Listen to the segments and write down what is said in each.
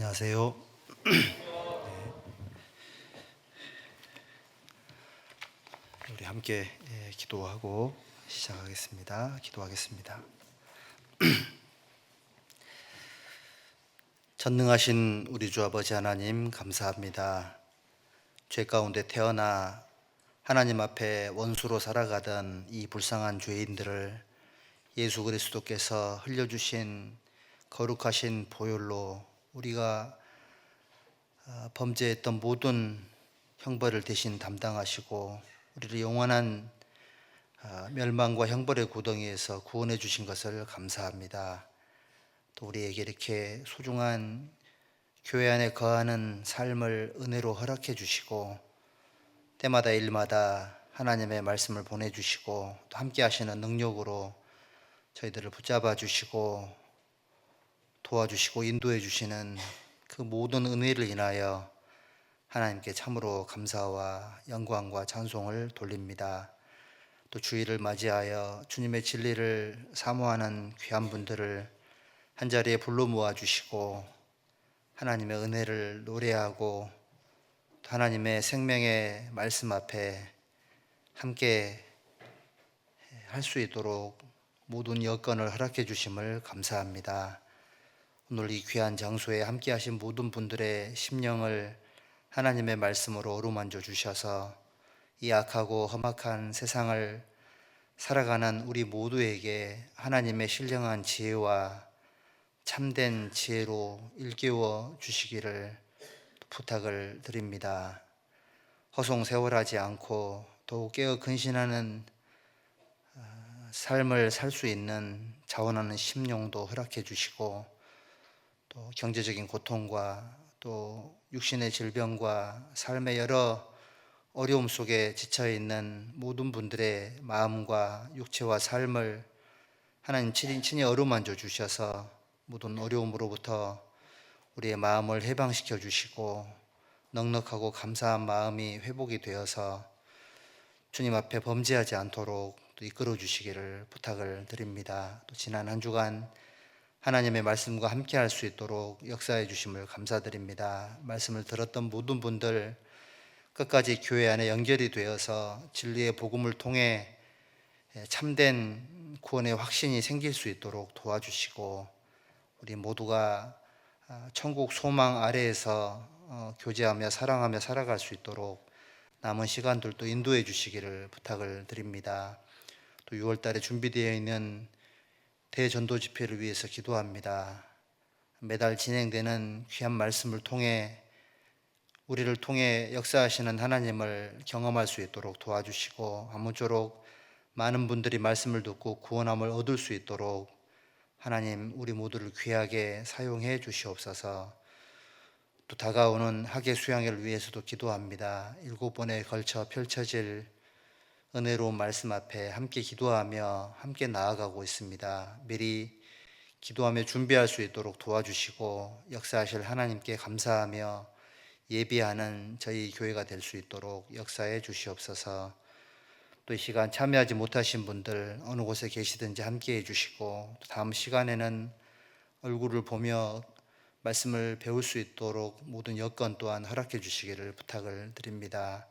안녕하세요. 우리 함께 기도하고 시작하겠습니다. 기도하겠습니다. 전능하신 우리 주 아버지 하나님 감사합니다. 죄 가운데 태어나 하나님 앞에 원수로 살아가던 이 불쌍한 죄인들을 예수 그리스도께서 흘려주신 거룩하신 보혈로 우리가 범죄했던 모든 형벌을 대신 담당하시고 우리를 영원한 멸망과 형벌의 구덩이에서 구원해 주신 것을 감사합니다. 또 우리에게 이렇게 소중한 교회 안에 거하는 삶을 은혜로 허락해 주시고 때마다 일마다 하나님의 말씀을 보내주시고 또 함께 하시는 능력으로 저희들을 붙잡아 주시고 도와주시고 인도해 주시는 그 모든 은혜를 인하여 하나님께 참으로 감사와 영광과 찬송을 돌립니다. 또 주일을 맞이하여 주님의 진리를 사모하는 귀한 분들을 한자리에 불러 모아 주시고 하나님의 은혜를 노래하고 하나님의 생명의 말씀 앞에 함께 할 수 있도록 모든 여건을 허락해 주심을 감사합니다. 오늘 이 귀한 장소에 함께 하신 모든 분들의 심령을 하나님의 말씀으로 어루만져 주셔서 이 악하고 험악한 세상을 살아가는 우리 모두에게 하나님의 신령한 지혜와 참된 지혜로 일깨워 주시기를 부탁을 드립니다. 허송세월하지 않고 더욱 깨어 근신하는 삶을 살 수 있는 자원하는 심령도 허락해 주시고 또 경제적인 고통과 또 육신의 질병과 삶의 여러 어려움 속에 지쳐있는 모든 분들의 마음과 육체와 삶을 하나님 친히 어루만져 주셔서 모든 어려움으로부터 우리의 마음을 해방시켜 주시고 넉넉하고 감사한 마음이 회복이 되어서 주님 앞에 범죄하지 않도록 또 이끌어 주시기를 부탁을 드립니다. 또 지난 한 주간 하나님의 말씀과 함께 할 수 있도록 역사해 주심을 감사드립니다. 말씀을 들었던 모든 분들 끝까지 교회 안에 연결이 되어서 진리의 복음을 통해 참된 구원의 확신이 생길 수 있도록 도와주시고 우리 모두가 천국 소망 아래에서 교제하며 사랑하며 살아갈 수 있도록 남은 시간들도 인도해 주시기를 부탁을 드립니다. 또 6월 달에 준비되어 있는 대전도 집회를 위해서 기도합니다. 매달 진행되는 귀한 말씀을 통해 우리를 통해 역사하시는 하나님을 경험할 수 있도록 도와주시고 아무쪼록 많은 분들이 말씀을 듣고 구원함을 얻을 수 있도록 하나님 우리 모두를 귀하게 사용해 주시옵소서. 또 다가오는 학예 수양회를 위해서도 기도합니다. 7번에 걸쳐 펼쳐질 은혜로운 말씀 앞에 함께 기도하며 함께 나아가고 있습니다. 미리 기도하며 준비할 수 있도록 도와주시고 역사하실 하나님께 감사하며 예비하는 저희 교회가 될 수 있도록 역사해 주시옵소서. 또 이 시간 참여하지 못하신 분들 어느 곳에 계시든지 함께 해주시고 다음 시간에는 얼굴을 보며 말씀을 배울 수 있도록 모든 여건 또한 허락해 주시기를 부탁을 드립니다.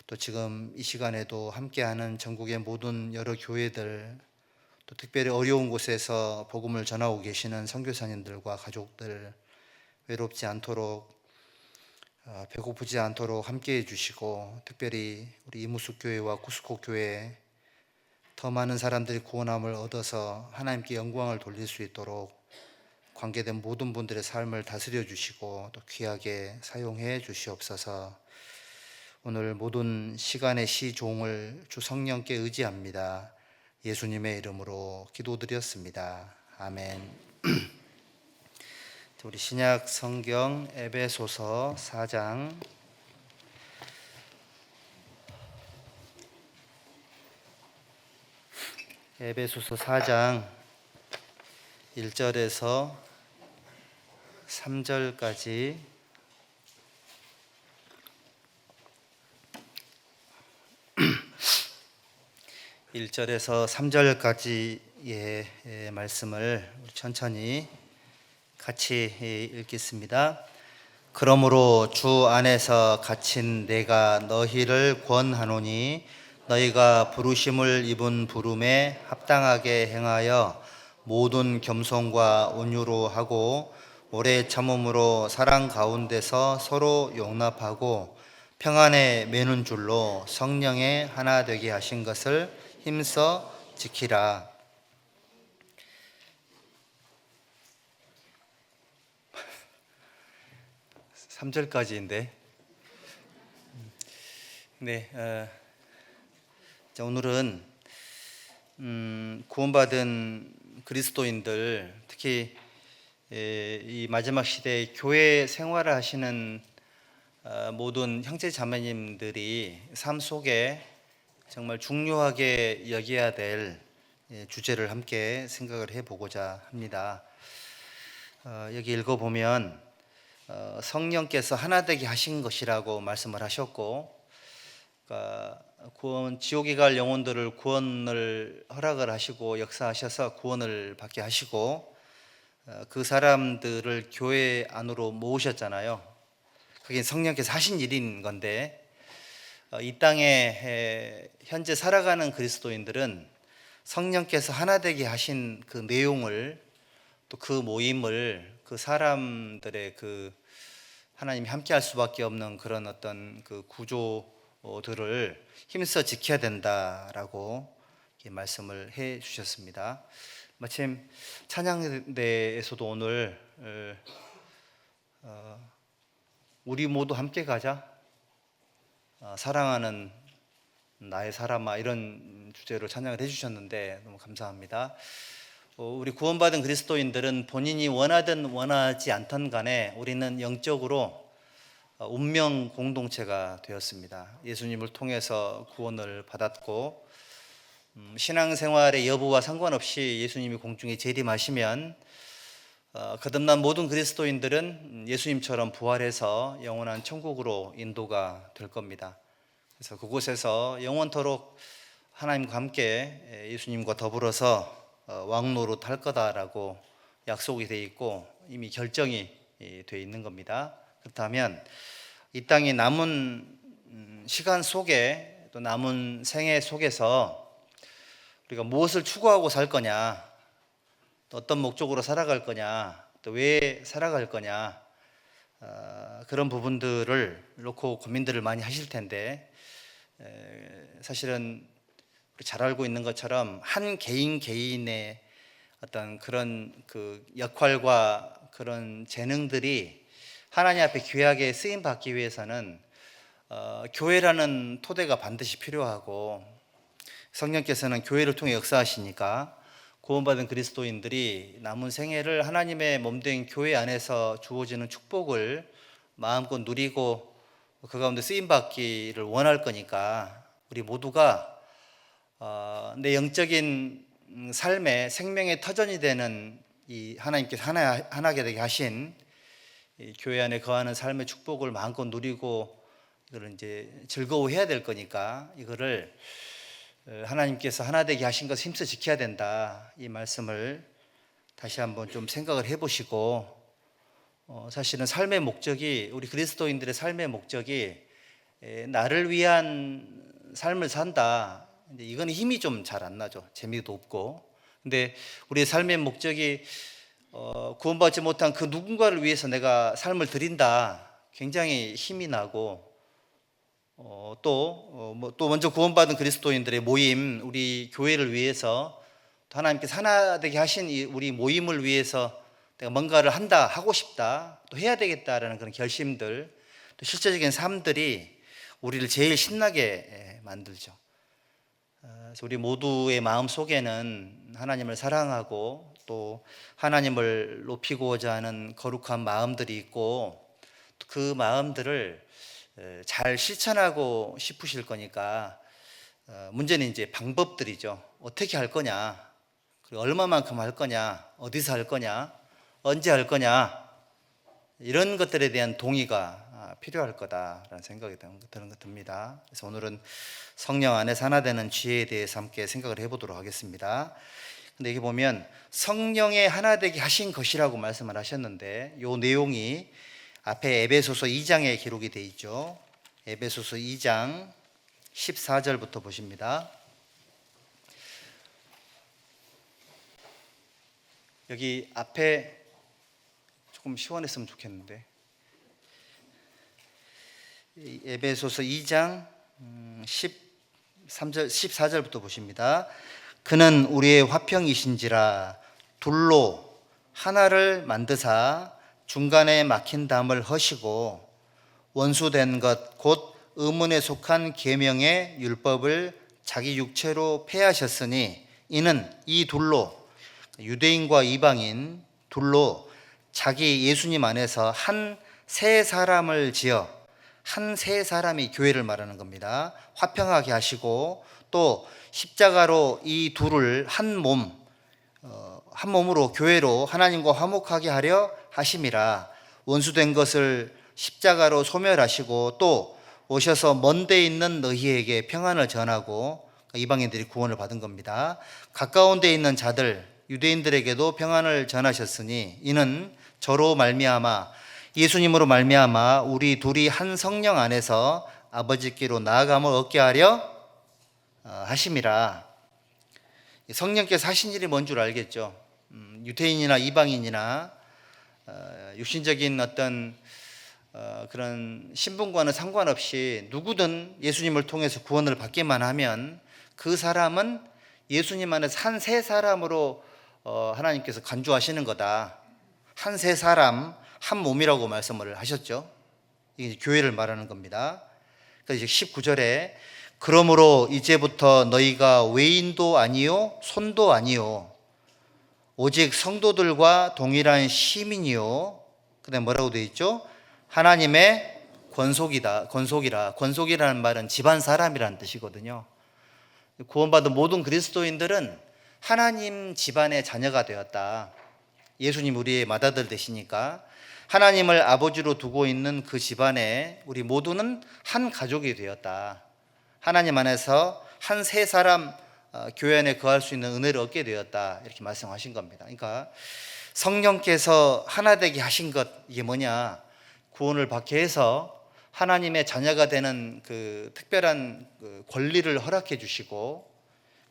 또 지금 이 시간에도 함께하는 전국의 모든 여러 교회들 또 특별히 어려운 곳에서 복음을 전하고 계시는 선교사님들과 가족들 외롭지 않도록 배고프지 않도록 함께해 주시고 특별히 우리 이무숙 교회와 구스코 교회 더 많은 사람들이 구원함을 얻어서 하나님께 영광을 돌릴 수 있도록 관계된 모든 분들의 삶을 다스려 주시고 또 귀하게 사용해 주시옵소서. 오늘 모든 시간의 시종을 주 성령께 의지합니다. 예수님의 이름으로 기도드렸습니다. 아멘. 우리 신약 성경 에베소서 4장 에베소서 4장 1절에서 3절까지 (1절에서 3절까지의) 말씀을 천천히 같이 읽겠습니다. 그러므로 주 안에서 갇힌 내가 너희를 권하노니 너희가 부르심을 입은 부름에 합당하게 행하여 모든 겸손과 온유로 하고 오래 참음으로 사랑 가운데서 서로 용납하고 평안에 매는 줄로 성령에 하나 되게 하신 것을 힘써 지키라. 3절까지인데 네, 오늘은 구원받은 그리스도인들, 특히 이 마지막 시대에 교회 생활을 하시는 모든 형제 자매님들이 삶 속에 정말 중요하게 여겨야 될 주제를 함께 생각을 해보고자 합니다. 여기 읽어보면 성령께서 하나 되게 하신 것이라고 말씀을 하셨고, 그러니까 지옥에 갈 영혼들을 구원을 허락을 하시고 역사하셔서 구원을 받게 하시고 그 사람들을 교회 안으로 모으셨잖아요. 그게 성령께서 하신 일인 건데, 이 땅에 현재 살아가는 그리스도인들은 성령께서 하나 되게 하신 그 내용을, 또 그 모임을, 그 사람들의 그 하나님이 함께 할 수밖에 없는 그런 어떤 그 구조들을 힘써 지켜야 된다라고 말씀을 해 주셨습니다. 마침 찬양대에서도 오늘 우리 모두 함께 가자, 사랑하는 나의 사람아, 이런 주제로 찬양을 해주셨는데 너무 감사합니다. 우리 구원받은 그리스도인들은 본인이 원하든 원하지 않던 간에 우리는 영적으로 운명 공동체가 되었습니다. 예수님을 통해서 구원을 받았고, 신앙생활의 여부와 상관없이 예수님이 공중에 재림하시면 거듭난 모든 그리스도인들은 예수님처럼 부활해서 영원한 천국으로 인도가 될 겁니다. 그래서 그곳에서 영원토록 하나님과 함께 예수님과 더불어서 왕노릇 할 거다라고 약속이 되어 있고 이미 결정이 되어 있는 겁니다. 그렇다면 이 땅에 남은 시간 속에, 또 남은 생애 속에서 우리가 무엇을 추구하고 살 거냐, 또 어떤 목적으로 살아갈 거냐, 또 왜 살아갈 거냐, 그런 부분들을 놓고 고민들을 많이 하실 텐데, 사실은 우리 잘 알고 있는 것처럼 한 개인 개인의 어떤 그런 그 역할과 그런 재능들이 하나님 앞에 귀하게 쓰임 받기 위해서는 교회라는 토대가 반드시 필요하고, 성령께서는 교회를 통해 역사하시니까 구원받은 그리스도인들이 남은 생애를 하나님의 몸된 교회 안에서 주어지는 축복을 마음껏 누리고 그 가운데 쓰임 받기를 원할 거니까, 우리 모두가 내 영적인 삶의 생명의 터전이 되는 이 하나님께서 하나게 되게 하신 이 교회 안에 거하는 삶의 축복을 마음껏 누리고 이거를 이제 즐거워해야 될 거니까, 이거를 하나님께서 하나 되게 하신 것을 힘써 지켜야 된다, 이 말씀을 다시 한번 좀 생각을 해보시고, 사실은 삶의 목적이, 우리 그리스도인들의 삶의 목적이 나를 위한 삶을 산다, 이건 힘이 좀 잘 안 나죠. 재미도 없고. 근데 우리의 삶의 목적이 구원받지 못한 그 누군가를 위해서 내가 삶을 드린다, 굉장히 힘이 나고, 또 먼저 구원받은 그리스도인들의 모임, 우리 교회를 위해서, 또 하나님께서 하나 되게 하신 우리 모임을 위해서 내가 뭔가를 한다, 하고 싶다, 또 해야 되겠다라는 그런 결심들, 또 실제적인 삶들이 우리를 제일 신나게 만들죠. 그래서 우리 모두의 마음 속에는 하나님을 사랑하고 또 하나님을 높이고자 하는 거룩한 마음들이 있고, 그 마음들을 잘 실천하고 싶으실 거니까, 문제는 이제 방법들이죠. 어떻게 할 거냐, 그리고 얼마만큼 할 거냐, 어디서 할 거냐, 언제 할 거냐, 이런 것들에 대한 동의가 필요할 거다라는 생각이 듭니다. 그래서 오늘은 성령 안에서 하나 되는 지혜에 대해서 함께 생각을 해보도록 하겠습니다. 근데 여기 보면 성령의 하나 되게 하신 것이라고 말씀을 하셨는데, 이 내용이 앞에 에베소서 2장에 기록이 되어 있죠. 에베소서 2장 14절부터 보십니다. 여기 앞에 조금 시원했으면 좋겠는데, 에베소서 2장 13절 14절부터 보십니다. 그는 우리의 화평이신지라 둘로 하나를 만드사 중간에 막힌 담을 허시고 원수된 것 곧 의문에 속한 계명의 율법을 자기 육체로 폐하셨으니 이는 이 둘로, 유대인과 이방인 둘로 자기 예수님 안에서 한 새 사람을 지어, 한 새 사람이 교회를 말하는 겁니다. 화평하게 하시고 또 십자가로 이 둘을 한 몸으로 교회로 하나님과 화목하게 하려 하심이라. 원수된 것을 십자가로 소멸하시고 또 오셔서 먼 데 있는 너희에게 평안을 전하고, 이방인들이 구원을 받은 겁니다. 가까운 데 있는 자들 유대인들에게도 평안을 전하셨으니 이는 저로 말미암아, 예수님으로 말미암아 우리 둘이 한 성령 안에서 아버지께로 나아감을 얻게 하려 하심이라. 성령께서 하신 일이 뭔 줄 알겠죠. 유대인이나 이방인이나 육신적인 어떤 그런 신분과는 상관없이 누구든 예수님을 통해서 구원을 받기만 하면 그 사람은 예수님 안에서 한 새 사람으로 하나님께서 간주하시는 거다. 한 새 사람, 한 몸이라고 말씀을 하셨죠. 이게 교회를 말하는 겁니다. 그래서 19절에 그러므로 이제부터 너희가 외인도 아니요 손도 아니요 오직 성도들과 동일한 시민이요, 그다음에 뭐라고 되어 있죠? 하나님의 권속이라. 권속이라는 말은 집안 사람이라는 뜻이거든요. 구원받은 모든 그리스도인들은 하나님 집안의 자녀가 되었다. 예수님 우리의 맏아들 되시니까 하나님을 아버지로 두고 있는 그 집안에 우리 모두는 한 가족이 되었다. 하나님 안에서 한 새 사람, 교회 안에 거할 수 있는 은혜를 얻게 되었다. 이렇게 말씀하신 겁니다. 그러니까 성령께서 하나 되게 하신 것, 이게 뭐냐? 구원을 받게 해서 하나님의 자녀가 되는 그 특별한 권리를 허락해 주시고,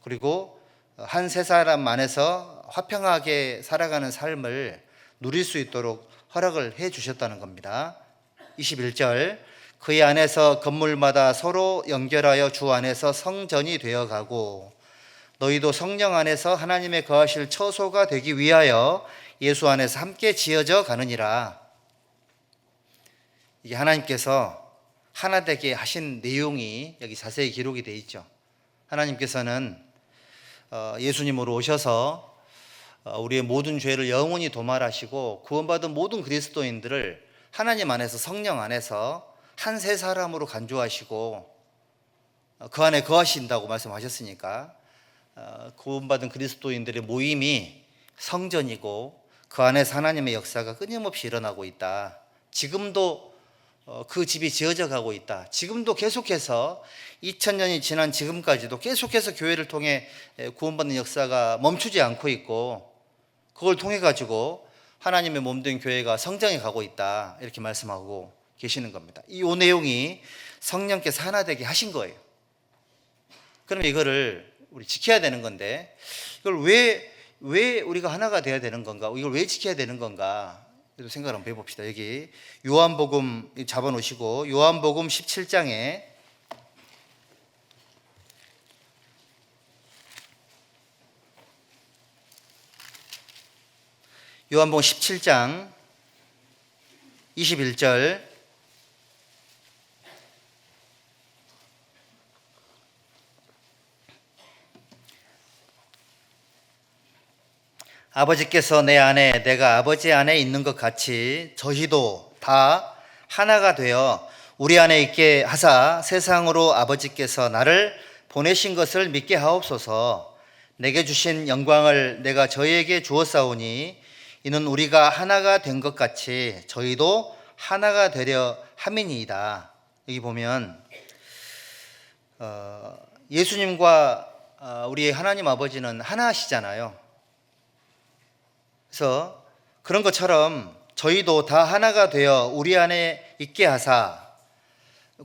그리고 한 세 사람 안에서 화평하게 살아가는 삶을 누릴 수 있도록 허락을 해 주셨다는 겁니다. 21절 그의 안에서 건물마다 서로 연결하여 주 안에서 성전이 되어가고 너희도 성령 안에서 하나님의 거하실 처소가 되기 위하여 예수 안에서 함께 지어져 가느니라. 이게 하나님께서 하나 되게 하신 내용이 여기 자세히 기록이 되어 있죠. 하나님께서는 예수님으로 오셔서 우리의 모든 죄를 영원히 도말하시고 구원받은 모든 그리스도인들을 하나님 안에서, 성령 안에서 한 새 사람으로 간주하시고 그 안에 거하신다고 말씀하셨으니까 구원받은 그리스도인들의 모임이 성전이고 그 안에서 하나님의 역사가 끊임없이 일어나고 있다. 지금도 그 집이 지어져 가고 있다. 지금도 계속해서 2000년이 지난 지금까지도 계속해서 교회를 통해 구원받는 역사가 멈추지 않고 있고, 그걸 통해 가지고 하나님의 몸된 교회가 성장해 가고 있다. 이렇게 말씀하고 계시는 겁니다. 이 내용이 성령께서 하나 되게 하신 거예요. 그러면 이거를 우리 지켜야 되는 건데, 이걸 왜 우리가 하나가 돼야 되는 건가? 이걸 왜 지켜야 되는 건가? 생각을 한번 해봅시다. 여기 요한복음 잡아놓으시고 요한복음 17장에 요한복음 17장 21절 아버지께서 내 안에 내가 아버지 안에 있는 것 같이 저희도 다 하나가 되어 우리 안에 있게 하사 세상으로 아버지께서 나를 보내신 것을 믿게 하옵소서. 내게 주신 영광을 내가 저희에게 주었사오니 이는 우리가 하나가 된 것 같이 저희도 하나가 되려 함이니이다. 여기 보면 예수님과 우리 하나님 아버지는 하나시잖아요. 그래서 그런 것처럼 저희도 다 하나가 되어 우리 안에 있게 하사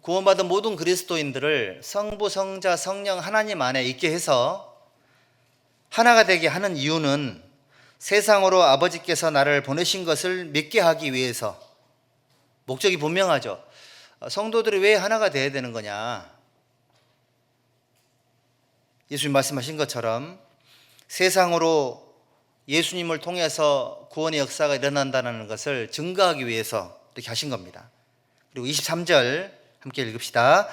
구원받은 모든 그리스도인들을 성부, 성자, 성령 하나님 안에 있게 해서 하나가 되게 하는 이유는 세상으로 아버지께서 나를 보내신 것을 믿게 하기 위해서, 목적이 분명하죠. 성도들이 왜 하나가 되어야 되는 거냐? 예수님 말씀하신 것처럼 세상으로 예수님을 통해서 구원의 역사가 일어난다는 것을 증거하기 위해서 이렇게 하신 겁니다. 그리고 23절 함께 읽읍시다.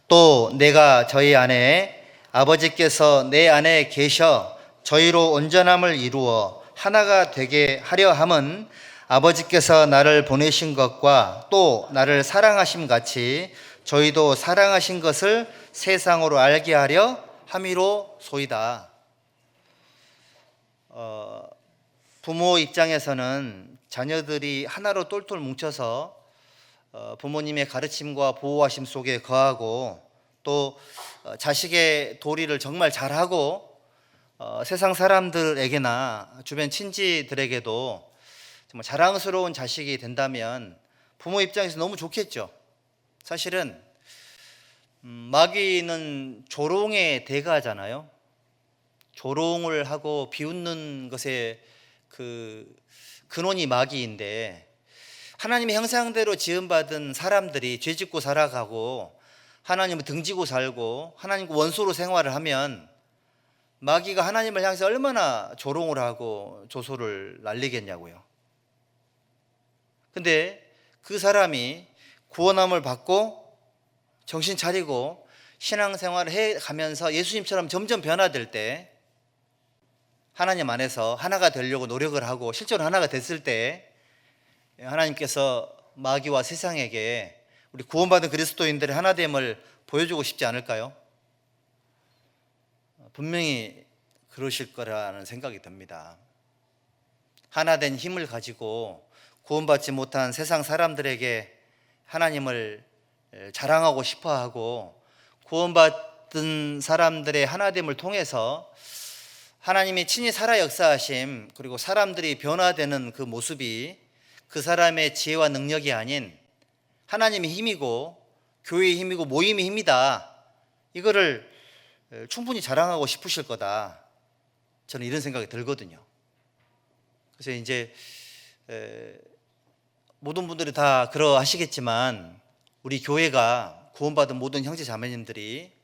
또 내가 저희 안에 아버지께서 내 안에 계셔 저희로 온전함을 이루어 하나가 되게 하려 함은 아버지께서 나를 보내신 것과 또 나를 사랑하심 같이 저희도 사랑하신 것을 세상으로 알게 하려 함이로소이다. 부모 입장에서는 자녀들이 하나로 똘똘 뭉쳐서 부모님의 가르침과 보호하심 속에 거하고 또 자식의 도리를 정말 잘하고 세상 사람들에게나 주변 친지들에게도 정말 자랑스러운 자식이 된다면 부모 입장에서 너무 좋겠죠. 사실은 마귀는 조롱의 대가잖아요. 조롱을 하고 비웃는 것에 그 근원이 마귀인데, 하나님의 형상대로 지음받은 사람들이 죄짓고 살아가고 하나님을 등지고 살고 하나님과 원수로 생활을 하면 마귀가 하나님을 향해서 얼마나 조롱을 하고 조소를 날리겠냐고요. 근데 그 사람이 구원함을 받고 정신 차리고 신앙생활을 해가면서 예수님처럼 점점 변화될 때, 하나님 안에서 하나가 되려고 노력을 하고 실제로 하나가 됐을 때 하나님께서 마귀와 세상에게 우리 구원받은 그리스도인들의 하나됨을 보여주고 싶지 않을까요? 분명히 그러실 거라는 생각이 듭니다. 하나된 힘을 가지고 구원받지 못한 세상 사람들에게 하나님을 자랑하고 싶어하고, 구원받은 사람들의 하나됨을 통해서 하나님이 친히 살아 역사하심, 그리고 사람들이 변화되는 그 모습이 그 사람의 지혜와 능력이 아닌 하나님의 힘이고 교회의 힘이고 모임의 힘이다, 이거를 충분히 자랑하고 싶으실 거다, 저는 이런 생각이 들거든요. 그래서 이제 모든 분들이 다 그러하시겠지만 우리 교회가 구원받은 모든 형제 자매님들이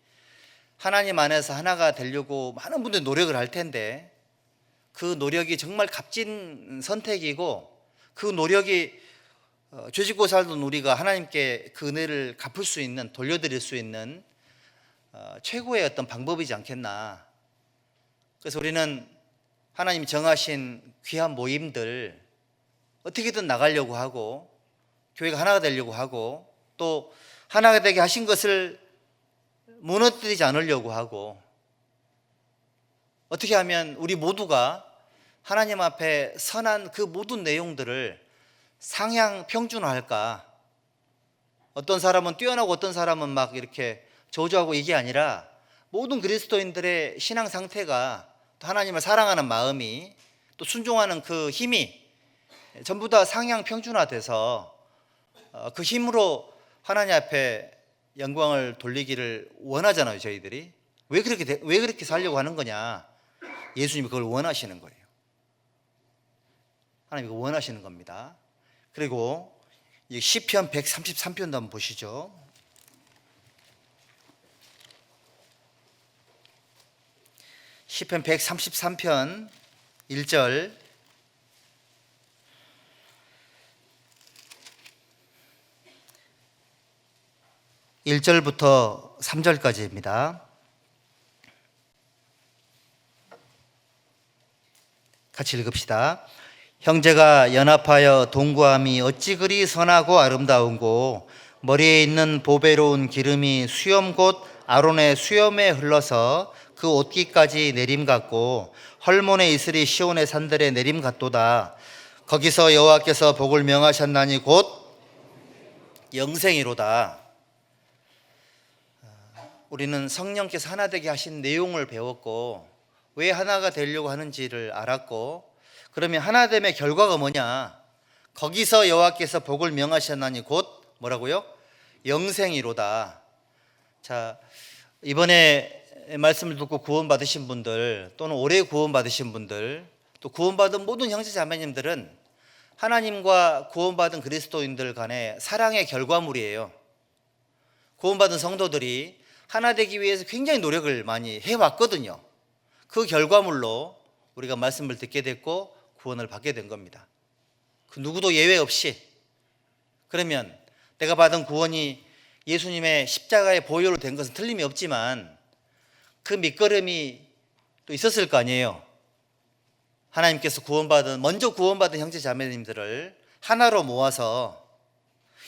하나님 안에서 하나가 되려고 많은 분들이 노력을 할 텐데, 그 노력이 정말 값진 선택이고 그 노력이 죄짓고 살던 우리가 하나님께 그 은혜를 갚을 수 있는, 돌려드릴 수 있는 최고의 어떤 방법이지 않겠나. 그래서 우리는 하나님이 정하신 귀한 모임들 어떻게든 나가려고 하고 교회가 하나가 되려고 하고 또 하나가 되게 하신 것을 무너뜨리지 않으려고 하고, 어떻게 하면 우리 모두가 하나님 앞에 선한 그 모든 내용들을 상향 평준화할까. 어떤 사람은 뛰어나고 어떤 사람은 막 이렇게 저조하고, 이게 아니라 모든 그리스도인들의 신앙 상태가, 또 하나님을 사랑하는 마음이, 또 순종하는 그 힘이 전부 다 상향 평준화돼서 그 힘으로 하나님 앞에 영광을 돌리기를 원하잖아요. 저희들이 왜 그렇게 살려고 하는 거냐? 예수님이 그걸 원하시는 거예요. 하나님이 그걸 원하시는 겁니다. 그리고 시편 133편도 한번 보시죠. 시편 133편 1절, 1절부터 3절까지입니다. 같이 읽읍시다. 형제가 연합하여 동거함이 어찌 그리 선하고 아름다운고, 머리에 있는 보배로운 기름이 수염 곧 아론의 수염에 흘러서 그 옷깃까지 내림 같고, 헐몬의 이슬이 시온의 산들에 내림 같도다. 거기서 여호와께서 복을 명하셨나니 곧 영생이로다. 우리는 성령께서 하나 되게 하신 내용을 배웠고 왜 하나가 되려고 하는지를 알았고, 그러면 하나됨의 결과가 뭐냐? 거기서 여호와께서 복을 명하셨나니 곧 뭐라고요? 영생이로다. 자, 이번에 말씀을 듣고 구원받으신 분들, 또는 올해 구원받으신 분들, 또 구원받은 모든 형제 자매님들은 하나님과 구원받은 그리스도인들 간의 사랑의 결과물이에요. 구원받은 성도들이 하나 되기 위해서 굉장히 노력을 많이 해왔거든요. 그 결과물로 우리가 말씀을 듣게 됐고 구원을 받게 된 겁니다. 그 누구도 예외 없이. 그러면 내가 받은 구원이 예수님의 십자가의 보혈로 된 것은 틀림이 없지만 그 밑거름이 또 있었을 거 아니에요. 하나님께서 먼저 구원받은 형제 자매님들을 하나로 모아서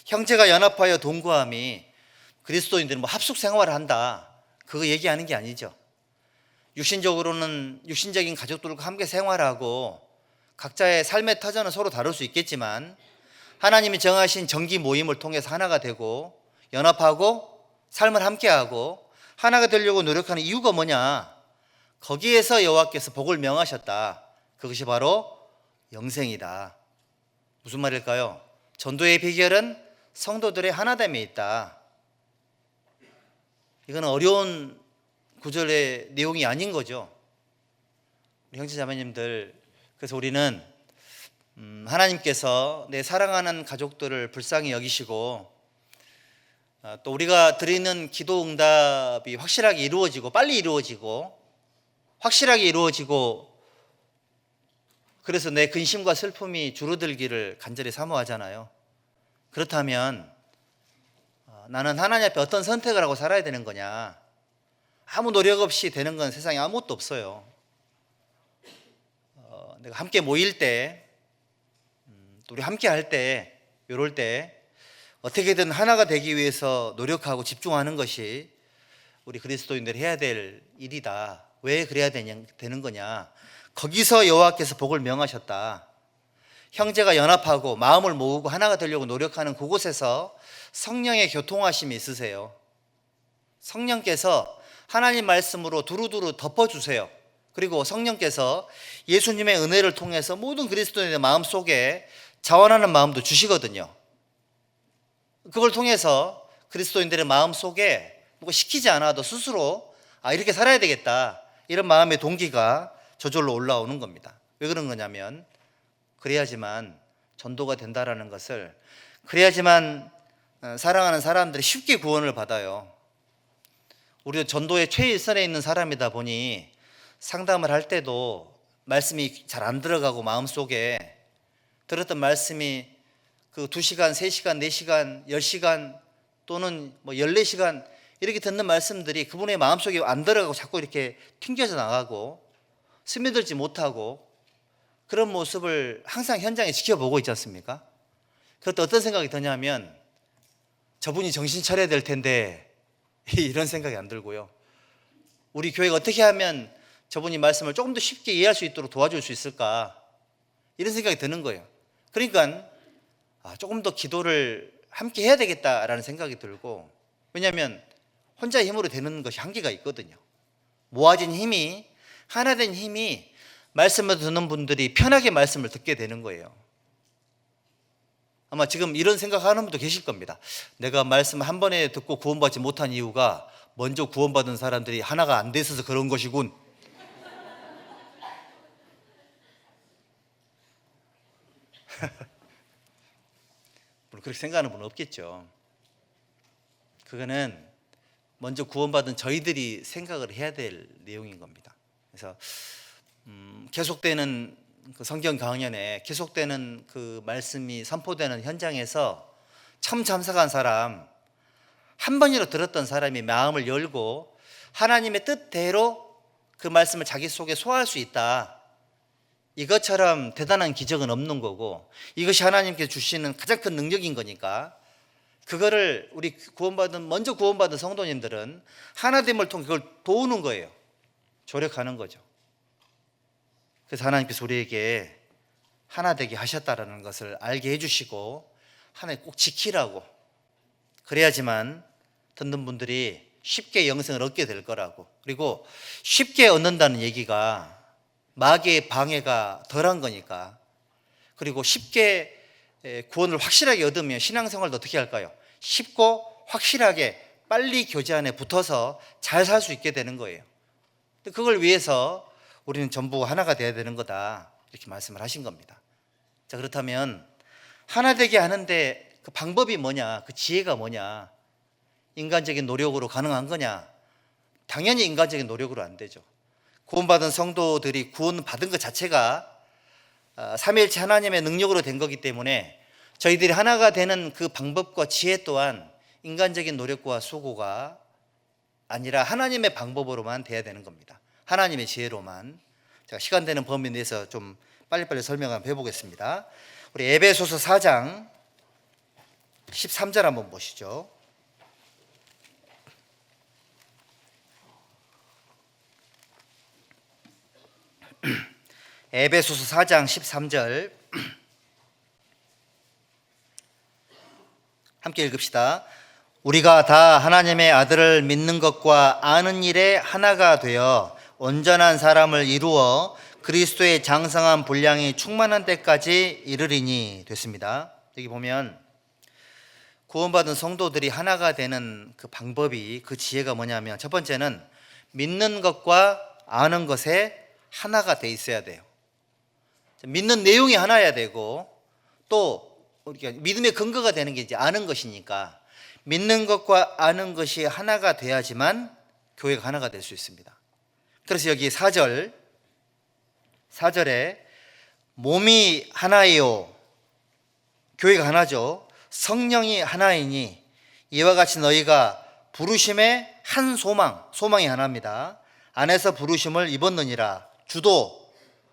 형제가 연합하여 동거함이 그리스도인들은 뭐 합숙 생활을 한다, 그거 얘기하는 게 아니죠. 육신적으로는 육신적인 가족들과 함께 생활하고 각자의 삶의 터전은 서로 다를 수 있겠지만 하나님이 정하신 정기 모임을 통해서 하나가 되고 연합하고 삶을 함께하고 하나가 되려고 노력하는 이유가 뭐냐? 거기에서 여호와께서 복을 명하셨다. 그것이 바로 영생이다. 무슨 말일까요? 전도의 비결은 성도들의 하나됨에 있다. 이거는 어려운 구절의 내용이 아닌 거죠. 우리 형제 자매님들, 그래서 우리는 하나님께서 내 사랑하는 가족들을 불쌍히 여기시고 또 우리가 드리는 기도 응답이 확실하게 이루어지고 빨리 이루어지고 확실하게 이루어지고 그래서 내 근심과 슬픔이 줄어들기를 간절히 사모하잖아요. 그렇다면 나는 하나님 앞에 어떤 선택을 하고 살아야 되는 거냐? 아무 노력 없이 되는 건 세상에 아무것도 없어요. 내가 함께 모일 때, 또 우리 함께 할 때, 이럴 때 어떻게든 하나가 되기 위해서 노력하고 집중하는 것이 우리 그리스도인들이 해야 될 일이다. 왜 그래야 되는 거냐? 거기서 여호와께서 복을 명하셨다. 형제가 연합하고 마음을 모으고 하나가 되려고 노력하는 그곳에서 성령의 교통하심이 있으세요. 성령께서 하나님 말씀으로 두루두루 덮어주세요. 그리고 성령께서 예수님의 은혜를 통해서 모든 그리스도인의 마음속에 자원하는 마음도 주시거든요. 그걸 통해서 그리스도인들의 마음속에 뭐 시키지 않아도 스스로 이렇게 살아야 되겠다, 이런 마음의 동기가 저절로 올라오는 겁니다. 왜 그런 거냐면 그래야지만 전도가 된다라는 것을, 그래야지만 사랑하는 사람들이 쉽게 구원을 받아요. 우리도 전도의 최일선에 있는 사람이다 보니 상담을 할 때도 말씀이 잘 안 들어가고 마음속에 들었던 말씀이 그 2시간, 3시간, 4시간, 10시간 또는 뭐 14시간 이렇게 듣는 말씀들이 그분의 마음속에 안 들어가고 자꾸 이렇게 튕겨져 나가고 스며들지 못하고 그런 모습을 항상 현장에 지켜보고 있지 않습니까? 그럴 때 어떤 생각이 드냐면 저분이 정신 차려야 될 텐데 이런 생각이 안 들고요. 우리 교회가 어떻게 하면 저분이 말씀을 조금 더 쉽게 이해할 수 있도록 도와줄 수 있을까, 이런 생각이 드는 거예요. 그러니까 조금 더 기도를 함께 해야 되겠다라는 생각이 들고, 왜냐하면 혼자 힘으로 되는 것이 한계가 있거든요. 모아진 힘이, 하나된 힘이 말씀을 듣는 분들이 편하게 말씀을 듣게 되는 거예요. 아마 지금 이런 생각하는 분도 계실 겁니다. 내가 말씀 한 번에 듣고 구원받지 못한 이유가 먼저 구원받은 사람들이 하나가 안 돼 있어서 그런 것이군. 물론 그렇게 생각하는 분은 없겠죠. 그거는 먼저 구원받은 저희들이 생각을 해야 될 내용인 겁니다. 그래서 계속되는 그 성경 강연에 계속되는 그 말씀이 선포되는 현장에서 참 참석한 사람, 한 번이라도 들었던 사람이 마음을 열고 하나님의 뜻대로 그 말씀을 자기 속에 소화할 수 있다, 이것처럼 대단한 기적은 없는 거고 이것이 하나님께서 주시는 가장 큰 능력인 거니까 그거를 우리 먼저 구원받은 성도님들은 하나됨을 통해 그걸 도우는 거예요. 조력하는 거죠. 그래서 하나님께서 우리에게 하나 되게 하셨다라는 것을 알게 해주시고 하나님 꼭 지키라고, 그래야지만 듣는 분들이 쉽게 영생을 얻게 될 거라고. 그리고 쉽게 얻는다는 얘기가 마귀의 방해가 덜한 거니까. 그리고 쉽게 구원을 확실하게 얻으면 신앙생활도 어떻게 할까요? 쉽고 확실하게 빨리 교제 안에 붙어서 잘 살 수 있게 되는 거예요. 그걸 위해서 우리는 전부 하나가 되어야 되는 거다, 이렇게 말씀을 하신 겁니다. 자, 그렇다면 하나 되게 하는데 그 방법이 뭐냐, 그 지혜가 뭐냐, 인간적인 노력으로 가능한 거냐? 당연히 인간적인 노력으로 안 되죠. 구원받은 성도들이 구원받은 것 자체가 삼위일체 하나님의 능력으로 된 거기 때문에 저희들이 하나가 되는 그 방법과 지혜 또한 인간적인 노력과 수고가 아니라 하나님의 방법으로만 돼야 되는 겁니다. 하나님의 지혜로만. 제가 시간 되는 범위 내에서 좀 빨리빨리 설명 한번 해보겠습니다. 우리 에베소서 4장 13절 한번 보시죠. 에베소서 4장 13절 함께 읽읍시다. 우리가 다 하나님의 아들을 믿는 것과 아는 일에 하나가 되어 온전한 사람을 이루어 그리스도의 장성한 분량이 충만한 때까지 이르리니 됐습니다. 여기 보면 구원받은 성도들이 하나가 되는 그 방법이, 그 지혜가 뭐냐면, 첫 번째는 믿는 것과 아는 것에 하나가 돼 있어야 돼요. 믿는 내용이 하나여야 되고, 또 우리가 믿음의 근거가 되는 게 이제 아는 것이니까 믿는 것과 아는 것이 하나가 돼야지만 교회가 하나가 될 수 있습니다. 그래서 여기 4절에 몸이 하나이요, 교회가 하나죠. 성령이 하나이니 이와 같이 너희가 부르심의 한 소망이 하나입니다. 안에서 부르심을 입었느니라. 주도,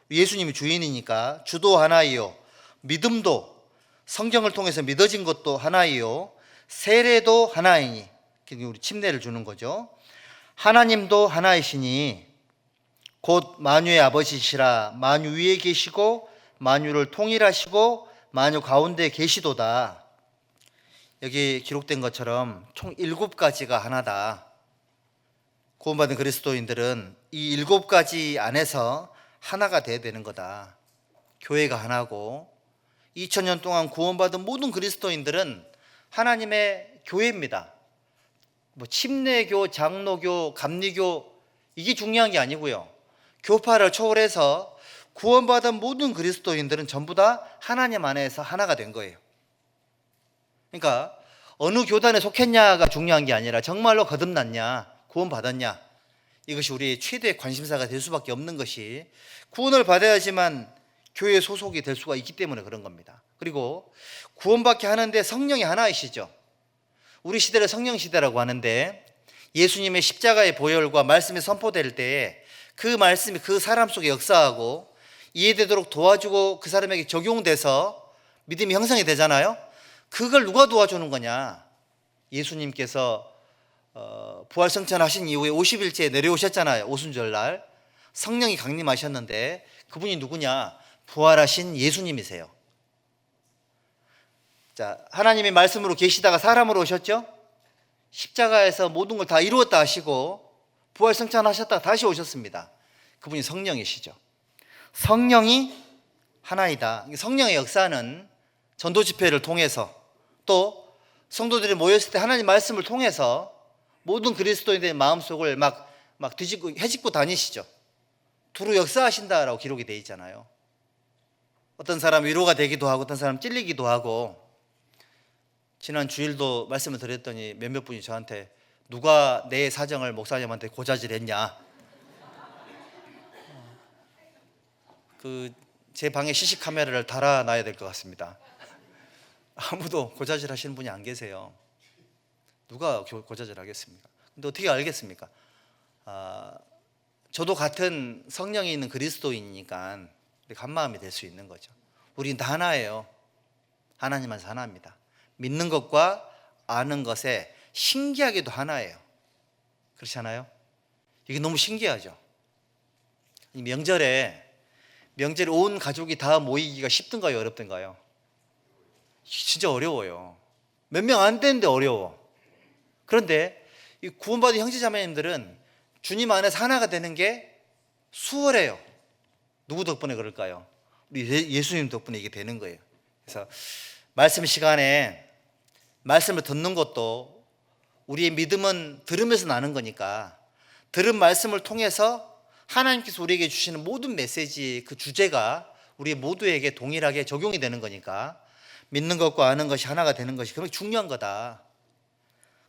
예수님이 주인이니까 주도 하나이요, 믿음도 성경을 통해서 믿어진 것도 하나이요, 세례도 하나이니, 우리 침례를 주는 거죠. 하나님도 하나이시니 곧 만유의 아버지시라. 만유 위에 계시고 만유를 통일하시고 만유 가운데 계시도다. 여기 기록된 것처럼 총 7가지가 하나다. 구원받은 그리스도인들은 이 7가지 안에서 하나가 돼야 되는 거다. 교회가 하나고 2000년 동안 구원받은 모든 그리스도인들은 하나님의 교회입니다. 뭐 침례교, 장로교, 감리교, 이게 중요한 게 아니고요. 교파를 초월해서 구원받은 모든 그리스도인들은 전부 다 하나님 안에서 하나가 된 거예요. 그러니까 어느 교단에 속했냐가 중요한 게 아니라 정말로 거듭났냐, 구원받았냐, 이것이 우리의 최대의 관심사가 될 수밖에 없는 것이, 구원을 받아야지만 교회에 소속이 될 수가 있기 때문에 그런 겁니다. 그리고 구원받게 하는데 성령이 하나이시죠. 우리 시대를 성령 시대라고 하는데, 예수님의 십자가의 보혈과 말씀이 선포될 때에 그 말씀이 그 사람 속에 역사하고 이해되도록 도와주고 그 사람에게 적용돼서 믿음이 형성이 되잖아요. 그걸 누가 도와주는 거냐? 예수님께서 부활승천하신 이후에 50일째에 내려오셨잖아요. 오순절날 성령이 강림하셨는데 그분이 누구냐? 부활하신 예수님이세요. 자, 하나님의 말씀으로 계시다가 사람으로 오셨죠. 십자가에서 모든 걸 다 이루었다 하시고 부활승천하셨다가 다시 오셨습니다. 그분이 성령이시죠. 성령이 하나이다. 성령의 역사는 전도 집회를 통해서, 또 성도들이 모였을 때 하나님 말씀을 통해서 모든 그리스도인들의 마음속을 막 뒤집고 헤집고 다니시죠. 두루 역사하신다라고 기록이 되어 있잖아요. 어떤 사람 위로가 되기도 하고 어떤 사람 찔리기도 하고. 지난 주일도 말씀을 드렸더니 몇몇 분이 저한테 누가 내 사정을 목사님한테 고자질했냐, 제 방에 CC 카메라를 달아놔야 될 것 같습니다. 아무도 고자질 하시는 분이 안 계세요. 누가 고자질 하겠습니까? 근데 어떻게 알겠습니까? 저도 같은 성령이 있는 그리스도인이니까 한 마음이 될 수 있는 거죠. 우린 다 하나예요. 하나님 안에서 하나입니다. 믿는 것과 아는 것에 신기하게도 하나예요. 그렇지 않아요? 이게 너무 신기하죠. 명절에 온 가족이 다 모이기가 쉽던가요, 어렵던가요? 진짜 어려워요. 몇 명 안 되는데 어려워. 그런데 이 구원받은 형제자매님들은 주님 안에서 하나가 되는 게 수월해요. 누구 덕분에 그럴까요? 우리 예수님 덕분에 이게 되는 거예요. 그래서 말씀 시간에 말씀을 듣는 것도 우리의 믿음은 들으면서 나는 거니까 들은 말씀을 통해서 하나님께서 우리에게 주시는 모든 메시지 그 주제가 우리 모두에게 동일하게 적용이 되는 거니까 믿는 것과 아는 것이 하나가 되는 것이 그렇게 중요한 거다.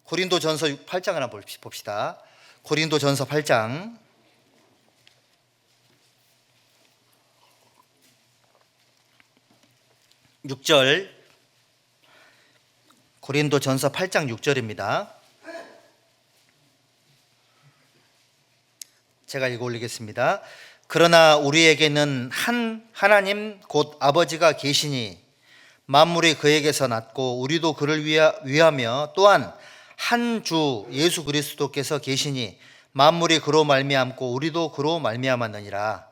고린도전서 8장을 한번 봅시다. 고린도전서 8장 6절, 고린도전서 8장 6절입니다. 제가 읽어 올리겠습니다. 그러나 우리에게는 한 하나님 곧 아버지가 계시니 만물이 그에게서 났고 우리도 그를 위하며 또한 한 주 예수 그리스도께서 계시니 만물이 그로 말미암고 우리도 그로 말미암았느니라.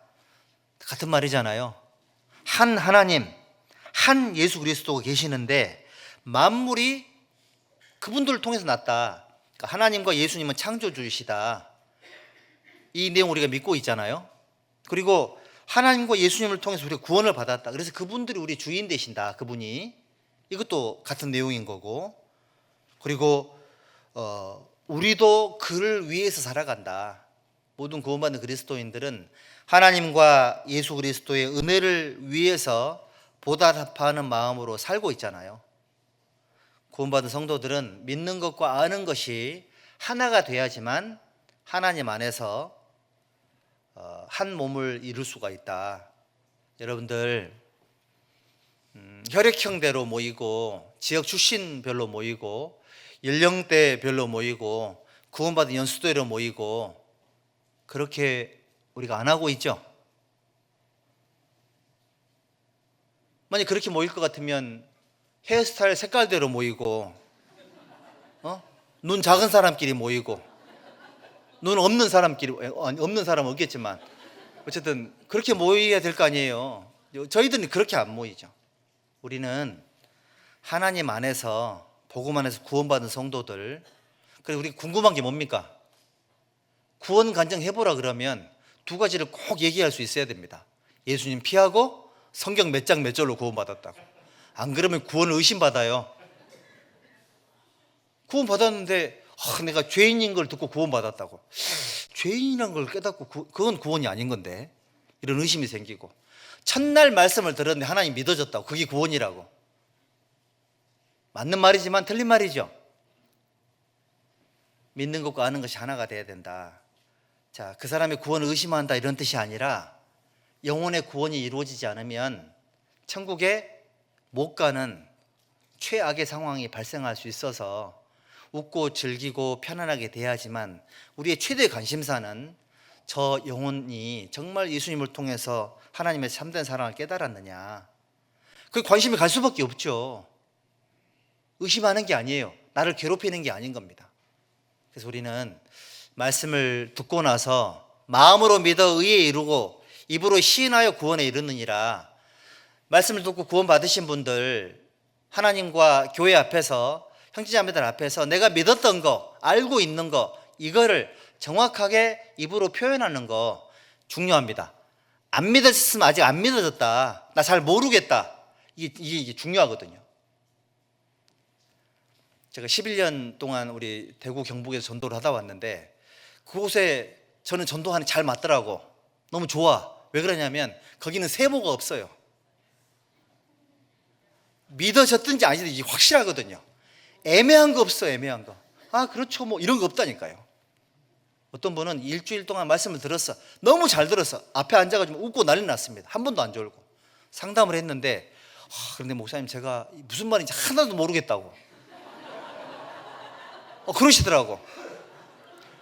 같은 말이잖아요. 한 하나님, 한 예수 그리스도가 계시는데 만물이 그분들을 통해서 났다. 그러니까 하나님과 예수님은 창조주이시다. 이 내용 우리가 믿고 있잖아요. 그리고 하나님과 예수님을 통해서 우리가 구원을 받았다. 그래서 그분들이 우리 주인 되신다. 그분이. 이것도 같은 내용인 거고. 그리고 우리도 그를 위해서 살아간다. 모든 구원받는 그리스도인들은 하나님과 예수 그리스도의 은혜를 위해서 보답하는 마음으로 살고 있잖아요. 구원받은 성도들은 믿는 것과 아는 것이 하나가 돼야지만 하나님 안에서 한 몸을 이룰 수가 있다. 여러분들 혈액형대로 모이고 지역 출신별로 모이고 연령대별로 모이고 구원받은 연수대로 모이고 그렇게 우리가 안 하고 있죠. 만약 그렇게 모일 것 같으면 헤어스타일 색깔대로 모이고 눈 작은 사람끼리 모이고 눈 없는 사람끼리, 없는 사람은 없겠지만 어쨌든 그렇게 모여야 될 거 아니에요. 저희들은 그렇게 안 모이죠. 우리는 하나님 안에서 복음 안에서 구원받은 성도들. 그래서 우리 궁금한 게 뭡니까? 구원 간증 해보라 그러면 두 가지를 꼭 얘기할 수 있어야 됩니다. 예수님 피하고 성경 몇 장 몇 절로 구원받았다고. 안 그러면 구원을 의심받아요. 구원받았는데 내가 죄인인 걸 듣고 구원받았다고. 죄인이란 걸 깨닫고 그건 구원이 아닌 건데, 이런 의심이 생기고, 첫날 말씀을 들었는데 하나님 믿어졌다고. 그게 구원이라고. 맞는 말이지만 틀린 말이죠. 믿는 것과 아는 것이 하나가 돼야 된다. 자, 그 사람의 구원을 의심한다 이런 뜻이 아니라 영혼의 구원이 이루어지지 않으면 천국에 못 가는 최악의 상황이 발생할 수 있어서 웃고 즐기고 편안하게 대하지만 우리의 최대 관심사는 저 영혼이 정말 예수님을 통해서 하나님의 참된 사랑을 깨달았느냐. 그 관심이 갈 수밖에 없죠. 의심하는 게 아니에요. 나를 괴롭히는 게 아닌 겁니다. 그래서 우리는 말씀을 듣고 나서 마음으로 믿어 의에 이루고 입으로 시인하여 구원에 이르느니라. 말씀을 듣고 구원 받으신 분들, 하나님과 교회 앞에서, 형제자매들 앞에서 내가 믿었던 거, 알고 있는 거, 이거를 정확하게 입으로 표현하는 거 중요합니다. 안 믿어졌으면 아직 안 믿어졌다, 나 잘 모르겠다, 이게 중요하거든요. 제가 11년 동안 우리 대구 경북에서 전도를 하다 왔는데 그곳에 저는 전도하니 잘 맞더라고. 너무 좋아. 왜 그러냐면 거기는 세모가 없어요. 믿어졌든지 아니든지 확실하거든요. 애매한 거 없어. 애매한 거. 그렇죠 뭐 이런 거 없다니까요. 어떤 분은 일주일 동안 말씀을 들었어. 너무 잘 들었어. 앞에 앉아가지고 웃고 난리 났습니다. 한 번도 안 졸고. 상담을 했는데 그런데 목사님 제가 무슨 말인지 하나도 모르겠다고 그러시더라고.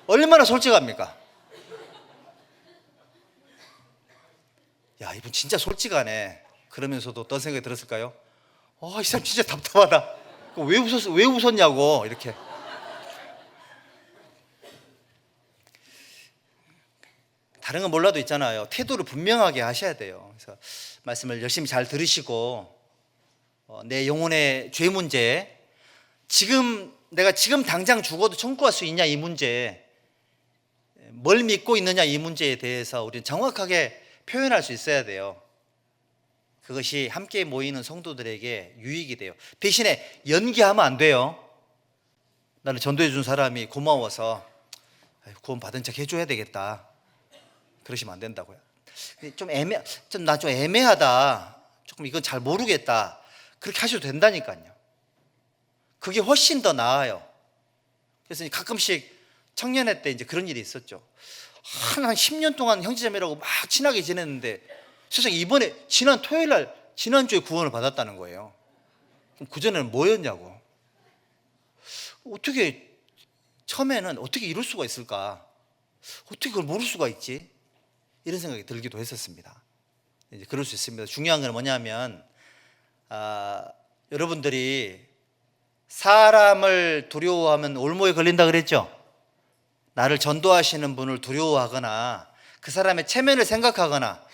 얼마나 솔직합니까? 야, 이분 진짜 솔직하네. 그러면서도 어떤 생각이 들었을까요? 이 사람 진짜 답답하다. 왜 웃었냐고 이렇게. 다른 건 몰라도 있잖아요. 태도를 분명하게 하셔야 돼요. 그래서 말씀을 열심히 잘 들으시고 내 영혼의 죄 문제, 내가 지금 당장 죽어도 천국 갈 수 있냐 이 문제, 뭘 믿고 있느냐 이 문제에 대해서 우리는 정확하게 표현할 수 있어야 돼요. 그것이 함께 모이는 성도들에게 유익이 돼요. 대신에 연기하면 안 돼요. 나를 전도해 준 사람이 고마워서 구원 받은 척 해줘야 되겠다, 그러시면 안 된다고요. 나 좀 애매하다, 조금 이건 잘 모르겠다, 그렇게 하셔도 된다니까요. 그게 훨씬 더 나아요. 그래서 가끔씩 청년회 때 이제 그런 일이 있었죠. 한 10년 동안 형제자매라고 막 친하게 지냈는데 세상에 이번에 지난 토요일 날 지난주에 구원을 받았다는 거예요. 그럼 그전에는 뭐였냐고. 어떻게 처음에는 어떻게 이럴 수가 있을까? 어떻게 그걸 모를 수가 있지? 이런 생각이 들기도 했었습니다. 이제 그럴 수 있습니다. 중요한 건 뭐냐면 여러분들이 사람을 두려워하면 올무에 걸린다 그랬죠? 나를 전도하시는 분을 두려워하거나 그 사람의 체면을 생각하거나,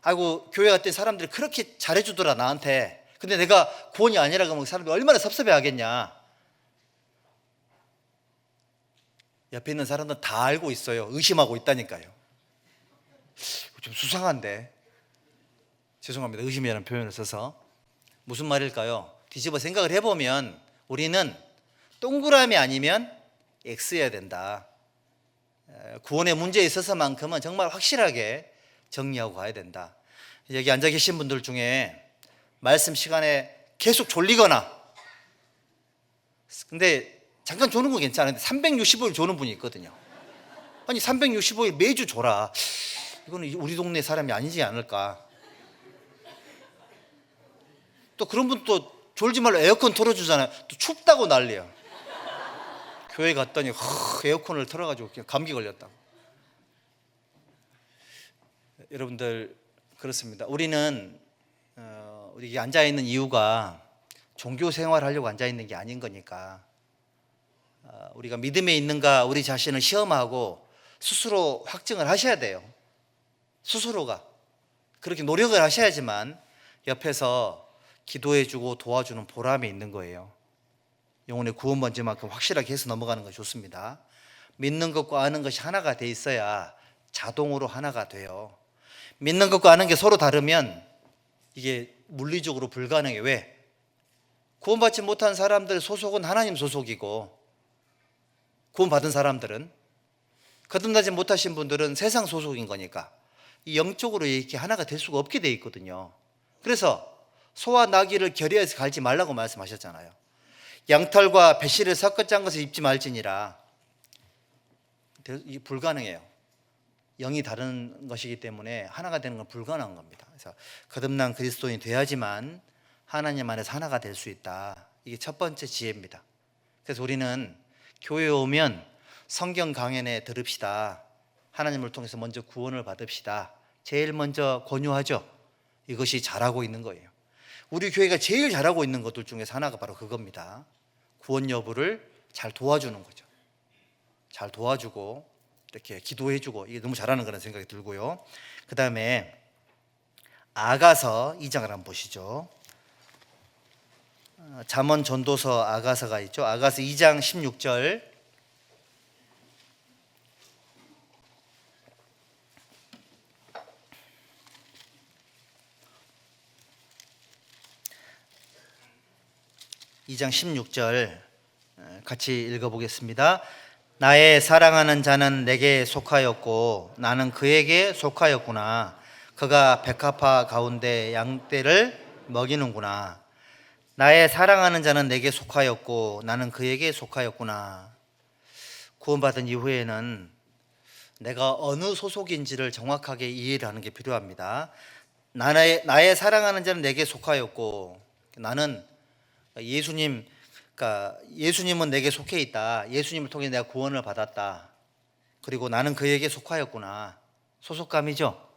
아이고 교회 갔더니 사람들이 그렇게 잘해주더라 나한테, 근데 내가 구원이 아니라 그러면 사람들이 얼마나 섭섭해 하겠냐. 옆에 있는 사람들은 다 알고 있어요. 의심하고 있다니까요. 좀 수상한데, 죄송합니다, 의심이라는 표현을 써서. 무슨 말일까요? 뒤집어 생각을 해보면 우리는 동그라미 아니면 X여야 된다. 구원의 문제에 있어서만큼은 정말 확실하게 정리하고 가야 된다. 여기 앉아 계신 분들 중에 말씀 시간에 계속 졸리거나, 근데 잠깐 조는 건 괜찮은데 365일 조는 분이 있거든요. 아니 365일 매주 졸아, 이거는 우리 동네 사람이 아니지 않을까. 또 그런 분 또 졸지 말로 에어컨 틀어주잖아요. 또 춥다고 난리야. 교회 갔더니 에어컨을 틀어가지고 감기 걸렸다고. 여러분들 그렇습니다. 우리는 우리 앉아 있는 이유가 종교 생활 하려고 앉아 있는 게 아닌 거니까, 우리가 믿음에 있는가 우리 자신을 시험하고 스스로 확증을 하셔야 돼요. 스스로가 그렇게 노력을 하셔야지만 옆에서 기도해주고 도와주는 보람이 있는 거예요. 영혼의 구원받은 만큼 확실하게 해서 넘어가는 것이 좋습니다. 믿는 것과 아는 것이 하나가 돼 있어야 자동으로 하나가 돼요. 믿는 것과 아는 게 서로 다르면 이게 물리적으로 불가능해. 왜? 구원받지 못한 사람들 소속은 하나님 소속이고, 구원받은 사람들은, 거듭나지 못하신 분들은 세상 소속인 거니까 이 영적으로 이렇게 하나가 될 수가 없게 돼 있거든요. 그래서 소와 나귀를 결의해서 갈지 말라고 말씀하셨잖아요. 양털과 배실을 섞어 짠 것을 입지 말지니라. 이게 불가능해요. 영이 다른 것이기 때문에 하나가 되는 건 불가능한 겁니다. 그래서 거듭난 그리스도인이 돼야지만 하나님 안에서 하나가 될 수 있다. 이게 첫 번째 지혜입니다. 그래서 우리는 교회에 오면 성경 강연에 들읍시다. 하나님을 통해서 먼저 구원을 받읍시다. 제일 먼저 권유하죠. 이것이 잘하고 있는 거예요. 우리 교회가 제일 잘하고 있는 것들 중에서 하나가 바로 그겁니다. 구원 여부를 잘 도와주는 거죠. 잘 도와주고 이렇게 기도해주고, 이게 너무 잘하는 거라는 생각이 들고요. 그 다음에 아가서 2장을 한번 보시죠. 잠언 전도서 아가서가 있죠. 아가서 2장 16절. (2장 16절) 같이 읽어보겠습니다. 나의 사랑하는 자는 내게 속하였고 나는 그에게 속하였구나. 그가 백합화 가운데 양떼를 먹이는구나. 나의 사랑하는 자는 내게 속하였고 나는 그에게 속하였구나. 구원받은 이후에는 내가 어느 소속인지를 정확하게 이해를 하는 게 필요합니다. 나의 사랑하는 자는 내게 속하였고, 나는 예수님은 내게 속해 있다. 예수님을 통해 내가 구원을 받았다. 그리고 나는 그에게 속하였구나. 소속감이죠.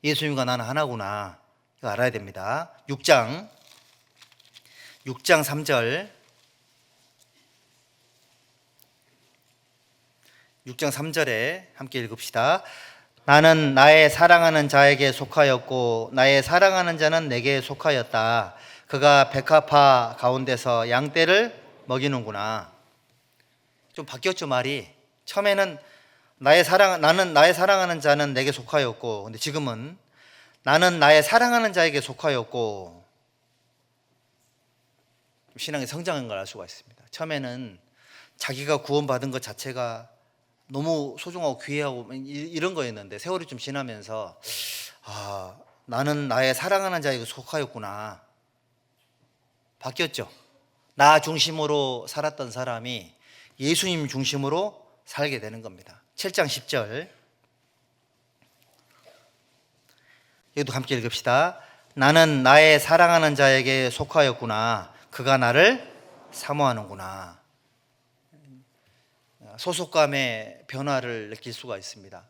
예수님과 나는 하나구나. 이거 알아야 됩니다. 6장 3절. 6장 3절에 함께 읽읍시다. 나는 나의 사랑하는 자에게 속하였고 나의 사랑하는 자는 내게 속하였다. 그가 백합화 가운데서 양떼를 먹이는구나. 좀 바뀌었죠, 말이. 처음에는 나는 나의 사랑하는 자는 내게 속하였고, 근데 지금은 나는 나의 사랑하는 자에게 속하였고, 신앙의 성장인 걸 알 수가 있습니다. 처음에는 자기가 구원받은 것 자체가 너무 소중하고 귀하고 이런 거였는데 세월이 좀 지나면서 나는 나의 사랑하는 자에게 속하였구나. 바뀌었죠. 나 중심으로 살았던 사람이 예수님 중심으로 살게 되는 겁니다. 7장 10절 여기도 함께 읽읍시다. 나는 나의 사랑하는 자에게 속하였구나. 그가 나를 사모하는구나. 소속감의 변화를 느낄 수가 있습니다.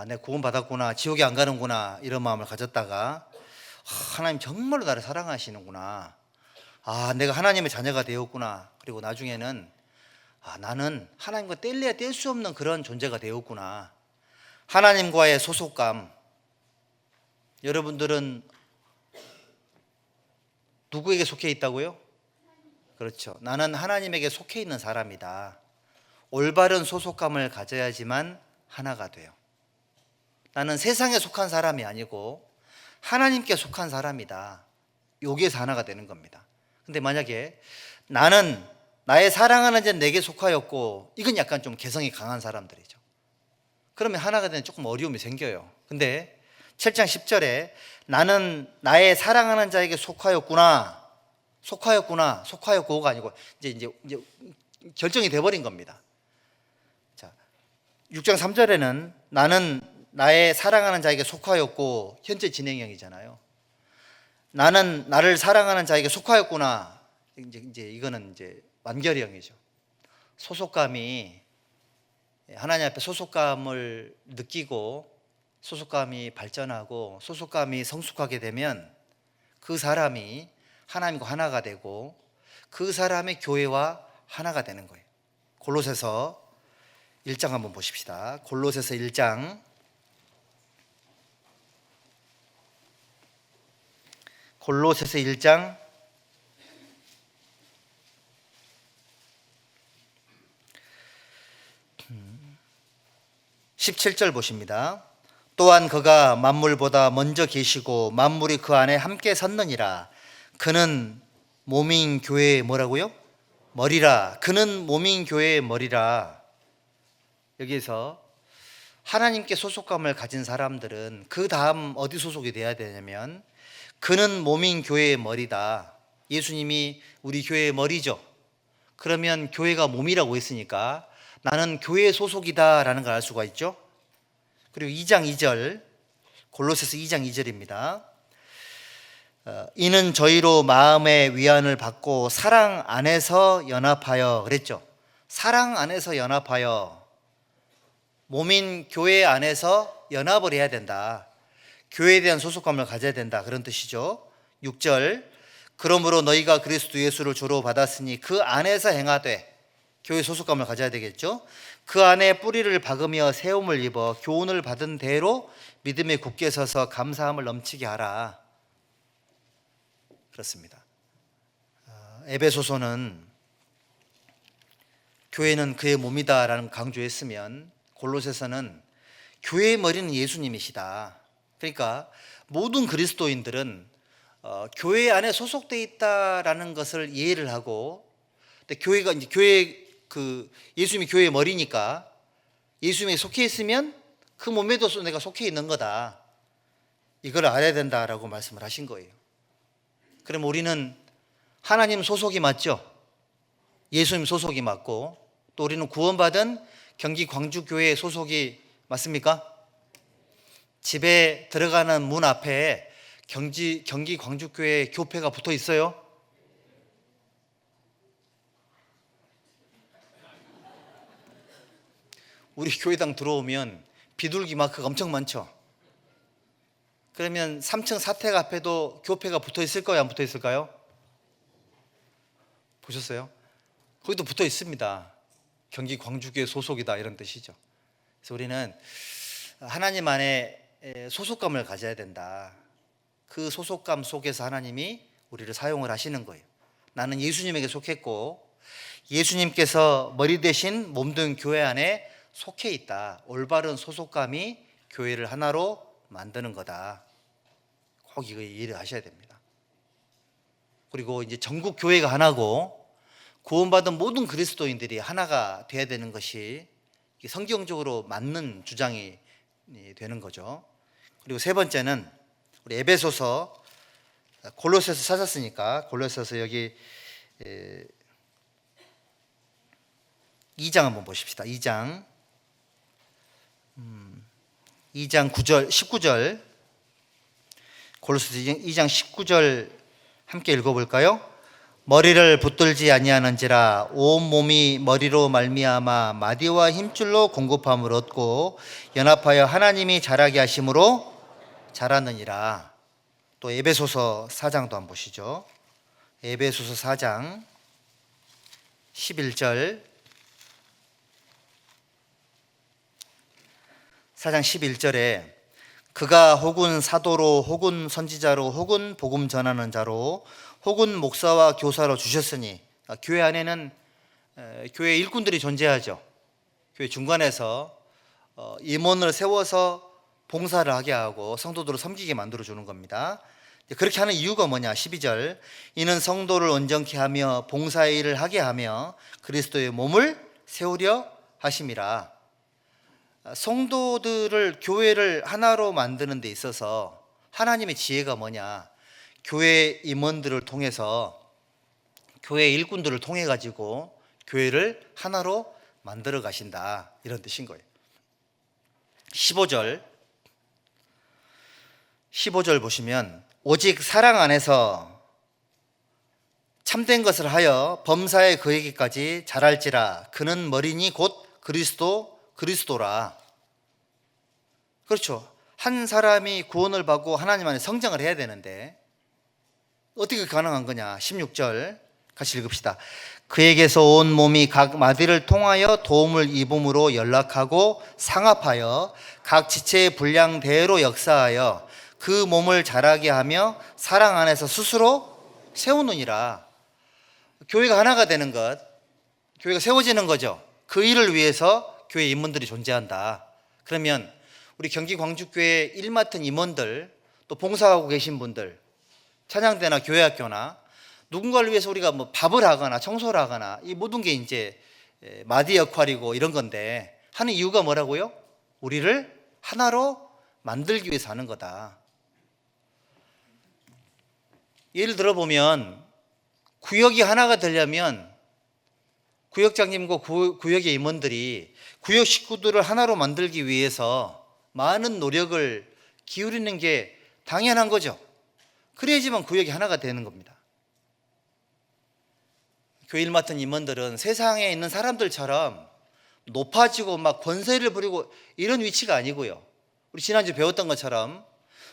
내가 구원받았구나, 지옥에 안 가는구나, 이런 마음을 가졌다가 하나님 정말로 나를 사랑하시는구나, 내가 하나님의 자녀가 되었구나, 그리고 나중에는 나는 하나님과 뗄래야 뗄 수 없는 그런 존재가 되었구나. 하나님과의 소속감. 여러분들은 누구에게 속해 있다고요? 그렇죠. 나는 하나님에게 속해 있는 사람이다. 올바른 소속감을 가져야지만 하나가 돼요. 나는 세상에 속한 사람이 아니고 하나님께 속한 사람이다. 여기에서 하나가 되는 겁니다. 근데 만약에 나는 나의 사랑하는 자는 내게 속하였고, 이건 약간 좀 개성이 강한 사람들이죠. 그러면 하나가 되는 조금 어려움이 생겨요. 근데 7장 10절에 나는 나의 사랑하는 자에게 속하였구나. 속하였고가 아니고 이제 결정이 돼버린 겁니다. 자, 6장 3절에는 나는 나의 사랑하는 자에게 속하였고, 현재 진행형이잖아요. 나는 나를 사랑하는 자에게 속하였구나. 이제 이거는 이제 완결형이죠. 소속감이, 하나님 앞에 소속감을 느끼고 소속감이 발전하고 소속감이 성숙하게 되면 그 사람이 하나님과 하나가 되고 그 사람의 교회와 하나가 되는 거예요. 골로새서 1장 한번 보십시다. 골로새서 1장 17절 보십니다. 또한 그가 만물보다 먼저 계시고 만물이 그 안에 함께 섰느니라. 그는 몸인 교회의 뭐라고요? 머리라. 그는 몸인 교회의 머리라. 여기에서 하나님께 소속감을 가진 사람들은 그 다음 어디 소속이 돼야 되냐면, 그는 몸인 교회의 머리다. 예수님이 우리 교회의 머리죠. 그러면 교회가 몸이라고 했으니까 나는 교회의 소속이다 라는 걸 알 수가 있죠. 그리고 2장 2절, 골로새서 2장 2절입니다. 이는 저희로 마음의 위안을 받고 사랑 안에서 연합하여, 그랬죠. 사랑 안에서 연합하여, 몸인 교회 안에서 연합을 해야 된다. 교회에 대한 소속감을 가져야 된다, 그런 뜻이죠. 6절, 그러므로 너희가 그리스도 예수를 주로 받았으니 그 안에서 행하되, 교회 소속감을 가져야 되겠죠. 그 안에 뿌리를 박으며 세움을 입어 교훈을 받은 대로 믿음에 굳게 서서 감사함을 넘치게 하라. 그렇습니다. 에베소서는 교회는 그의 몸이다라는 강조했으면, 골로새서는 교회의 머리는 예수님이시다. 그러니까 모든 그리스도인들은 교회 안에 소속되어 있다라는 것을 이해를 하고, 근데 교회가 이제 예수님이 교회의 머리니까 예수님에 속해 있으면 그 몸에도 내가 속해 있는 거다. 이걸 알아야 된다라고 말씀을 하신 거예요. 그럼 우리는 하나님 소속이 맞죠? 예수님 소속이 맞고, 또 우리는 구원받은 경기 광주교회 소속이 맞습니까? 집에 들어가는 문 앞에 경기 광주교회 교패가 붙어 있어요? 우리 교회당 들어오면 비둘기 마크가 엄청 많죠? 그러면 3층 사택 앞에도 교패가 붙어 있을까요? 안 붙어 있을까요? 보셨어요? 거기도 붙어 있습니다. 경기 광주교회 소속이다, 이런 뜻이죠. 그래서 우리는 하나님 안에 소속감을 가져야 된다. 그 소속감 속에서 하나님이 우리를 사용을 하시는 거예요. 나는 예수님에게 속했고 예수님께서 머리 대신 몸된 교회 안에 속해 있다. 올바른 소속감이 교회를 하나로 만드는 거다. 꼭 이거 이해를 하셔야 됩니다. 그리고 이제 전국 교회가 하나고 구원받은 모든 그리스도인들이 하나가 돼야 되는 것이 성경적으로 맞는 주장이 되는 거죠. 그리고 세 번째는 우리 에베소서, 골로새서 찾았으니까 골로새서 여기 2장 한번 보십시다. 2장 9절 19절, 골로새서 2장 19절 함께 읽어볼까요? 머리를 붙들지 아니하는지라 온 몸이 머리로 말미암아 마디와 힘줄로 공급함을 얻고 연합하여 하나님이 자라게 하심으로 자라느니라. 또 에베소서 4장도 한번 보시죠. 에베소서 4장 11절, 4장 11절에 그가 혹은 사도로 혹은 선지자로 혹은 복음 전하는 자로 혹은 목사와 교사로 주셨으니, 교회 안에는 교회 일꾼들이 존재하죠. 교회 중간에서 임원을 세워서 봉사를 하게 하고 성도들을 섬기게 만들어 주는 겁니다. 그렇게 하는 이유가 뭐냐? 12절, 이는 성도를 온전케 하며 봉사의 일을 하게 하며 그리스도의 몸을 세우려 하심이라. 성도들을, 교회를 하나로 만드는 데 있어서 하나님의 지혜가 뭐냐? 교회 임원들을 통해서, 교회 일꾼들을 통해 가지고 교회를 하나로 만들어 가신다, 이런 뜻인 거예요. 15절 보시면 오직 사랑 안에서 참된 것을 하여 범사에 그에게까지 자랄지라. 그는 머리니 곧 그리스도라. 그렇죠. 한 사람이 구원을 받고 하나님 안에 성장을 해야 되는데 어떻게 가능한 거냐? 16절 같이 읽읍시다. 그에게서 온 몸이 각 마디를 통하여 도움을 입음으로 연락하고 상합하여 각 지체의 분량대로 역사하여 그 몸을 자라게 하며 사랑 안에서 스스로 세우느니라. 교회가 하나가 되는 것, 교회가 세워지는 거죠. 그 일을 위해서 교회 임원들이 존재한다. 그러면 우리 경기 광주교회 일 맡은 임원들, 또 봉사하고 계신 분들, 찬양대나 교회학교나 누군가를 위해서 우리가 뭐 밥을 하거나 청소를 하거나, 이 모든 게 이제 마디 역할이고 이런 건데, 하는 이유가 뭐라고요? 우리를 하나로 만들기 위해서 하는 거다. 예를 들어보면 구역이 하나가 되려면 구역장님과 구역의 임원들이 구역 식구들을 하나로 만들기 위해서 많은 노력을 기울이는 게 당연한 거죠. 그래야지만 구역이 하나가 되는 겁니다. 교회 일 맡은 임원들은 세상에 있는 사람들처럼 높아지고 막 권세를 부리고 이런 위치가 아니고요. 우리 지난주 배웠던 것처럼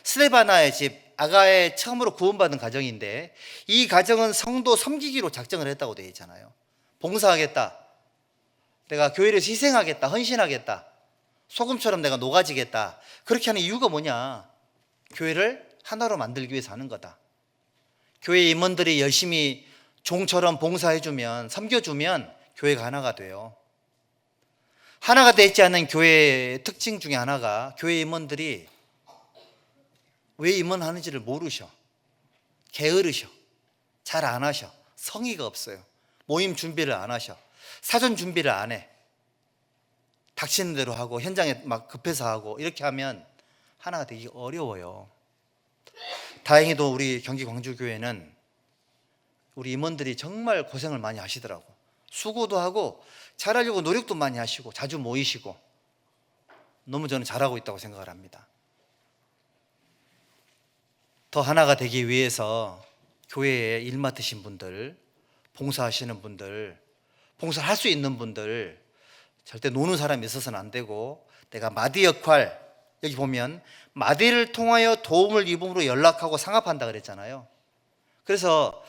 스데바나의 집, 아가의 처음으로 구원받은 가정인데, 이 가정은 성도 섬기기로 작정을 했다고 되어 있잖아요. 봉사하겠다, 내가 교회를 위해서 희생하겠다, 헌신하겠다, 소금처럼 내가 녹아지겠다. 그렇게 하는 이유가 뭐냐? 교회를 하나로 만들기 위해서 하는 거다. 교회 임원들이 열심히 종처럼 봉사해주면, 섬겨주면 교회가 하나가 돼요. 하나가 되지 않은 교회의 특징 중에 하나가, 교회 임원들이 왜 임원하는지를 모르셔. 게으르셔. 잘 안 하셔. 성의가 없어요. 모임 준비를 안 하셔. 사전 준비를 안 해. 닥치는 대로 하고 현장에 막 급해서 하고, 이렇게 하면 하나가 되기 어려워요. 다행히도 우리 경기 광주교회는 우리 임원들이 정말 고생을 많이 하시더라고. 수고도 하고 잘하려고 노력도 많이 하시고 자주 모이시고, 너무 저는 잘하고 있다고 생각을 합니다. 더 하나가 되기 위해서 교회에 일 맡으신 분들, 봉사하시는 분들, 봉사할 수 있는 분들, 절대 노는 사람이 있어서는 안 되고, 내가 마디 역할, 여기 보면 마디를 통하여 도움을 입음으로 연락하고 상합한다 그랬잖아요. 그래서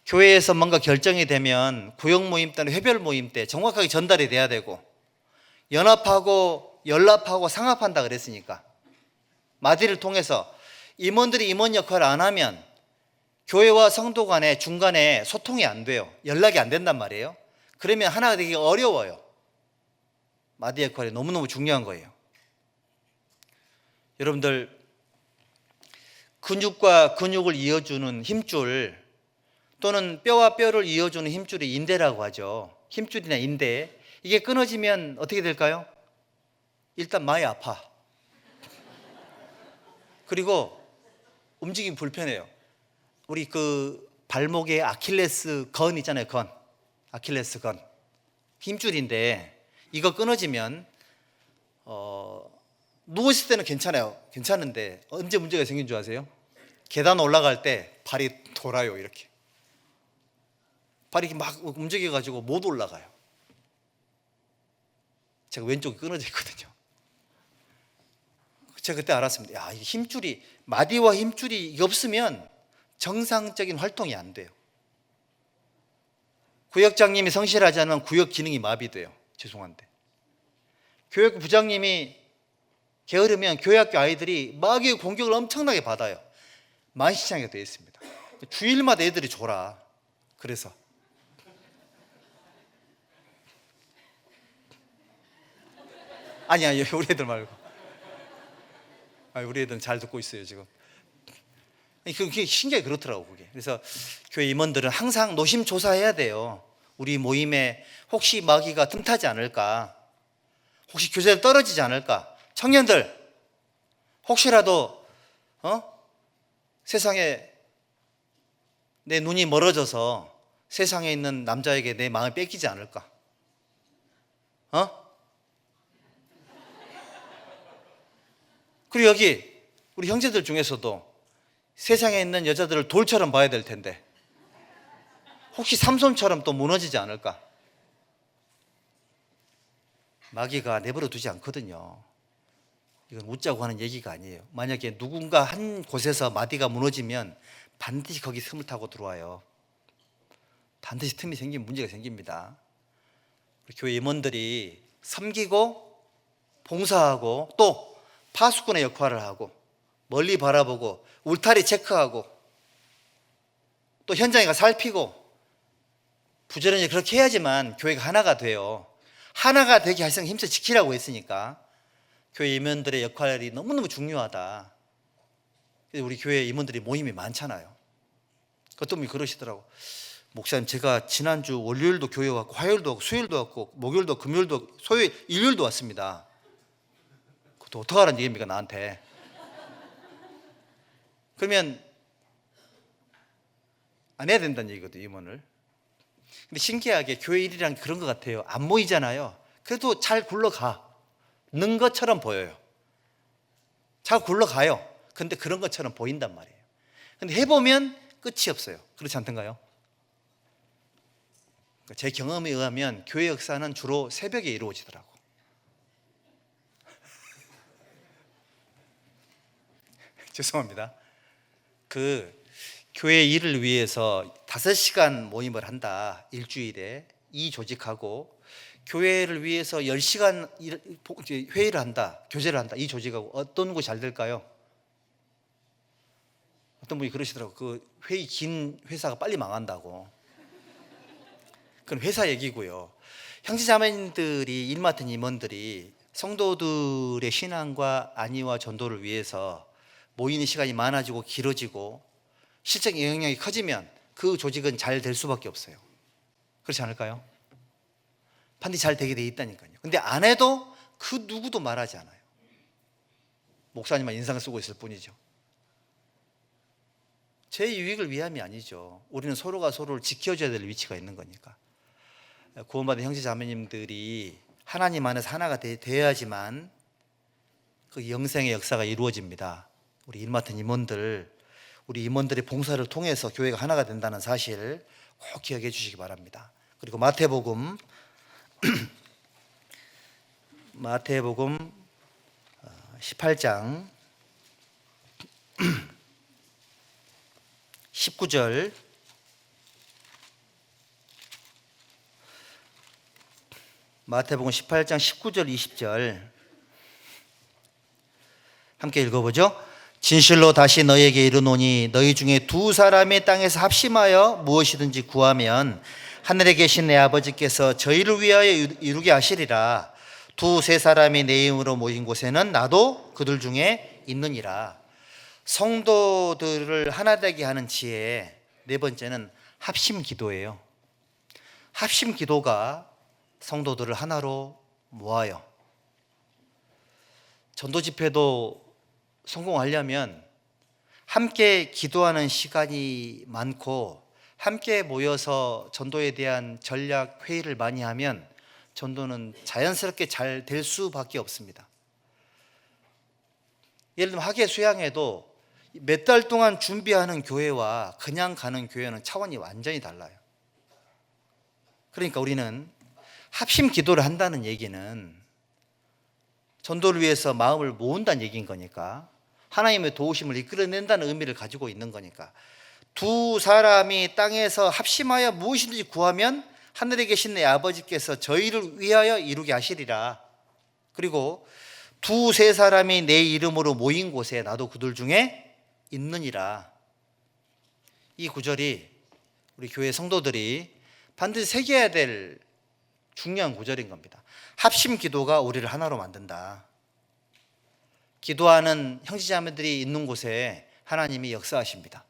교회에서 뭔가 결정이 되면 구역 모임 때나 회별 모임 때 정확하게 전달이 돼야 되고, 연합하고 연락하고 상합한다 그랬으니까 마디를 통해서 임원들이 임원 역할을 안 하면 교회와 성도 간에 중간에 소통이 안 돼요. 연락이 안 된단 말이에요. 그러면 하나가 되기 어려워요. 마디 역할이 너무너무 중요한 거예요. 여러분들, 근육과 근육을 이어주는 힘줄 또는 뼈와 뼈를 이어주는 힘줄이 인대라고 하죠. 힘줄이나 인대. 이게 끊어지면 어떻게 될까요? 일단 많이 아파. 그리고 움직임 불편해요. 우리 그 발목에 아킬레스 건 있잖아요. 건. 아킬레스 건. 힘줄인데 이거 끊어지면 누웠을 때는 괜찮아요. 괜찮은데 언제 문제가 생긴 줄 아세요? 계단 올라갈 때 발이 돌아요. 이렇게. 발이 이렇게 막 움직여가지고 못 올라가요. 제가 왼쪽이 끊어져 있거든요. 제가 그때 알았습니다. 야, 이 힘줄이, 마디와 힘줄이 없으면 정상적인 활동이 안 돼요. 구역장님이 성실하지 않으면 구역 기능이 마비돼요. 죄송한데. 교육부 부장님이 게으르면 교회학교 아이들이 마귀의 공격을 엄청나게 받아요. 만시창이가 되어 있습니다. 주일마다 애들이 졸아. 그래서 아니 우리 애들 말고. 우리 애들은 잘 듣고 있어요 지금. 그게 신기하게 그렇더라고 그게. 그래서 교회 임원들은 항상 노심초사해야 돼요. 우리 모임에 혹시 마귀가 틈타지 않을까, 혹시 교제를 떨어지지 않을까. 청년들 혹시라도 세상에 내 눈이 멀어져서 세상에 있는 남자에게 내 마음이 뺏기지 않을까. 그리고 여기 우리 형제들 중에서도 세상에 있는 여자들을 돌처럼 봐야 될 텐데 혹시 삼손처럼 또 무너지지 않을까. 마귀가 내버려 두지 않거든요. 이건 웃자고 하는 얘기가 아니에요. 만약에 누군가 한 곳에서 마디가 무너지면 반드시 거기 틈을 타고 들어와요. 반드시 틈이 생기면 문제가 생깁니다. 교회 임원들이 섬기고 봉사하고 또 파수꾼의 역할을 하고 멀리 바라보고 울타리 체크하고 또 현장에 가 살피고 부지런히 그렇게 해야지만 교회가 하나가 돼요. 하나가 되게 할생 힘써 지키라고 했으니까 교회 임원들의 역할이 너무너무 중요하다. 우리 교회 임원들이 모임이 많잖아요. 어떤 분이 그러시더라고. 목사님, 제가 지난주 월요일도 교회 왔고 화요일도 왔고 수요일도 왔고 목요일도 금요일도 왔고 토요일 일요일도 왔습니다. 그것도 어떡하라는 얘기입니까 나한테. 그러면 안 해야 된다는 얘기거든요, 임원을. 근데 신기하게 교회 일이란 그런 것 같아요. 안 모이잖아요. 그래도 잘 굴러가. 는 것처럼 보여요. 잘 굴러가요. 근데 그런 것처럼 보인단 말이에요. 근데 해보면 끝이 없어요. 그렇지 않던가요? 제 경험에 의하면 교회 역사는 주로 새벽에 이루어지더라고. 죄송합니다. 교회 일을 위해서 5시간 모임을 한다. 일주일에 이 조직하고 교회를 위해서 10시간 회의를 한다. 교제를 한다. 이 조직하고 어떤 거 잘 될까요? 어떤 분이 그러시더라고. 그 회의 긴 회사가 빨리 망한다고. 그건 회사 얘기고요. 형제자매님들이 일 맡은 임원들이 성도들의 신앙과 안위와 전도를 위해서 모이는 시간이 많아지고 길어지고 실적 영향력이 커지면 그 조직은 잘 될 수밖에 없어요. 그렇지 않을까요? 반드시 잘 되게 돼 있다니까요. 근데 안 해도 그 누구도 말하지 않아요. 목사님만 인상을 쓰고 있을 뿐이죠. 제 유익을 위함이 아니죠. 우리는 서로가 서로를 지켜줘야 될 위치가 있는 거니까. 구원받은 형제 자매님들이 하나님 안에서 하나가 되어야지만 그 영생의 역사가 이루어집니다. 우리 일 맡은 임원들, 우리 임원들의 봉사를 통해서 교회가 하나가 된다는 사실 꼭 기억해 주시기 바랍니다. 그리고 마태복음 18장 19절 마태복음 18장 19절 20절 함께 읽어보죠. 진실로 다시 너희에게 이르노니 너희 중에 두 사람이 땅에서 합심하여 무엇이든지 구하면 하늘에 계신 내 아버지께서 저희를 위하여 이루게 하시리라. 두세 사람이 내 이름으로 모인 곳에는 나도 그들 중에 있느니라. 성도들을 하나 되게 하는 지혜, 네 번째는 합심 기도예요. 합심 기도가 성도들을 하나로 모아요. 전도 집회도 성공하려면 함께 기도하는 시간이 많고 함께 모여서 전도에 대한 전략 회의를 많이 하면 전도는 자연스럽게 잘 될 수밖에 없습니다. 예를 들면 학예 수양회도 몇 달 동안 준비하는 교회와 그냥 가는 교회는 차원이 완전히 달라요. 그러니까 우리는 합심 기도를 한다는 얘기는 전도를 위해서 마음을 모은다는 얘기인 거니까, 하나님의 도우심을 이끌어낸다는 의미를 가지고 있는 거니까, 두 사람이 땅에서 합심하여 무엇이든지 구하면 하늘에 계신 내 아버지께서 저희를 위하여 이루게 하시리라. 그리고 두세 사람이 내 이름으로 모인 곳에 나도 그들 중에 있느니라. 이 구절이 우리 교회 성도들이 반드시 새겨야 될 중요한 구절인 겁니다. 합심 기도가 우리를 하나로 만든다. 기도하는 형제자매들이 있는 곳에 하나님이 역사하십니다.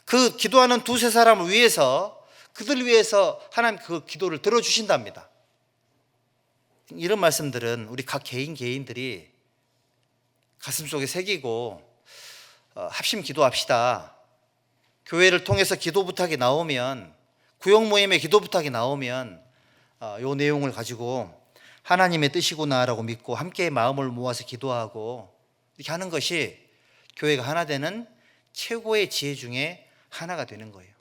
그 기도하는 두세 사람을 위해서, 그들 위해서 하나님 그 기도를 들어주신답니다. 이런 말씀들은 우리 각 개인들이 가슴속에 새기고 합심 기도합시다. 교회를 통해서 기도 부탁이 나오면, 구역 모임에 기도 부탁이 나오면 이 내용을 가지고 하나님의 뜻이구나라고 믿고 함께 마음을 모아서 기도하고 이렇게 하는 것이 교회가 하나 되는 최고의 지혜 중에 하나가 되는 거예요.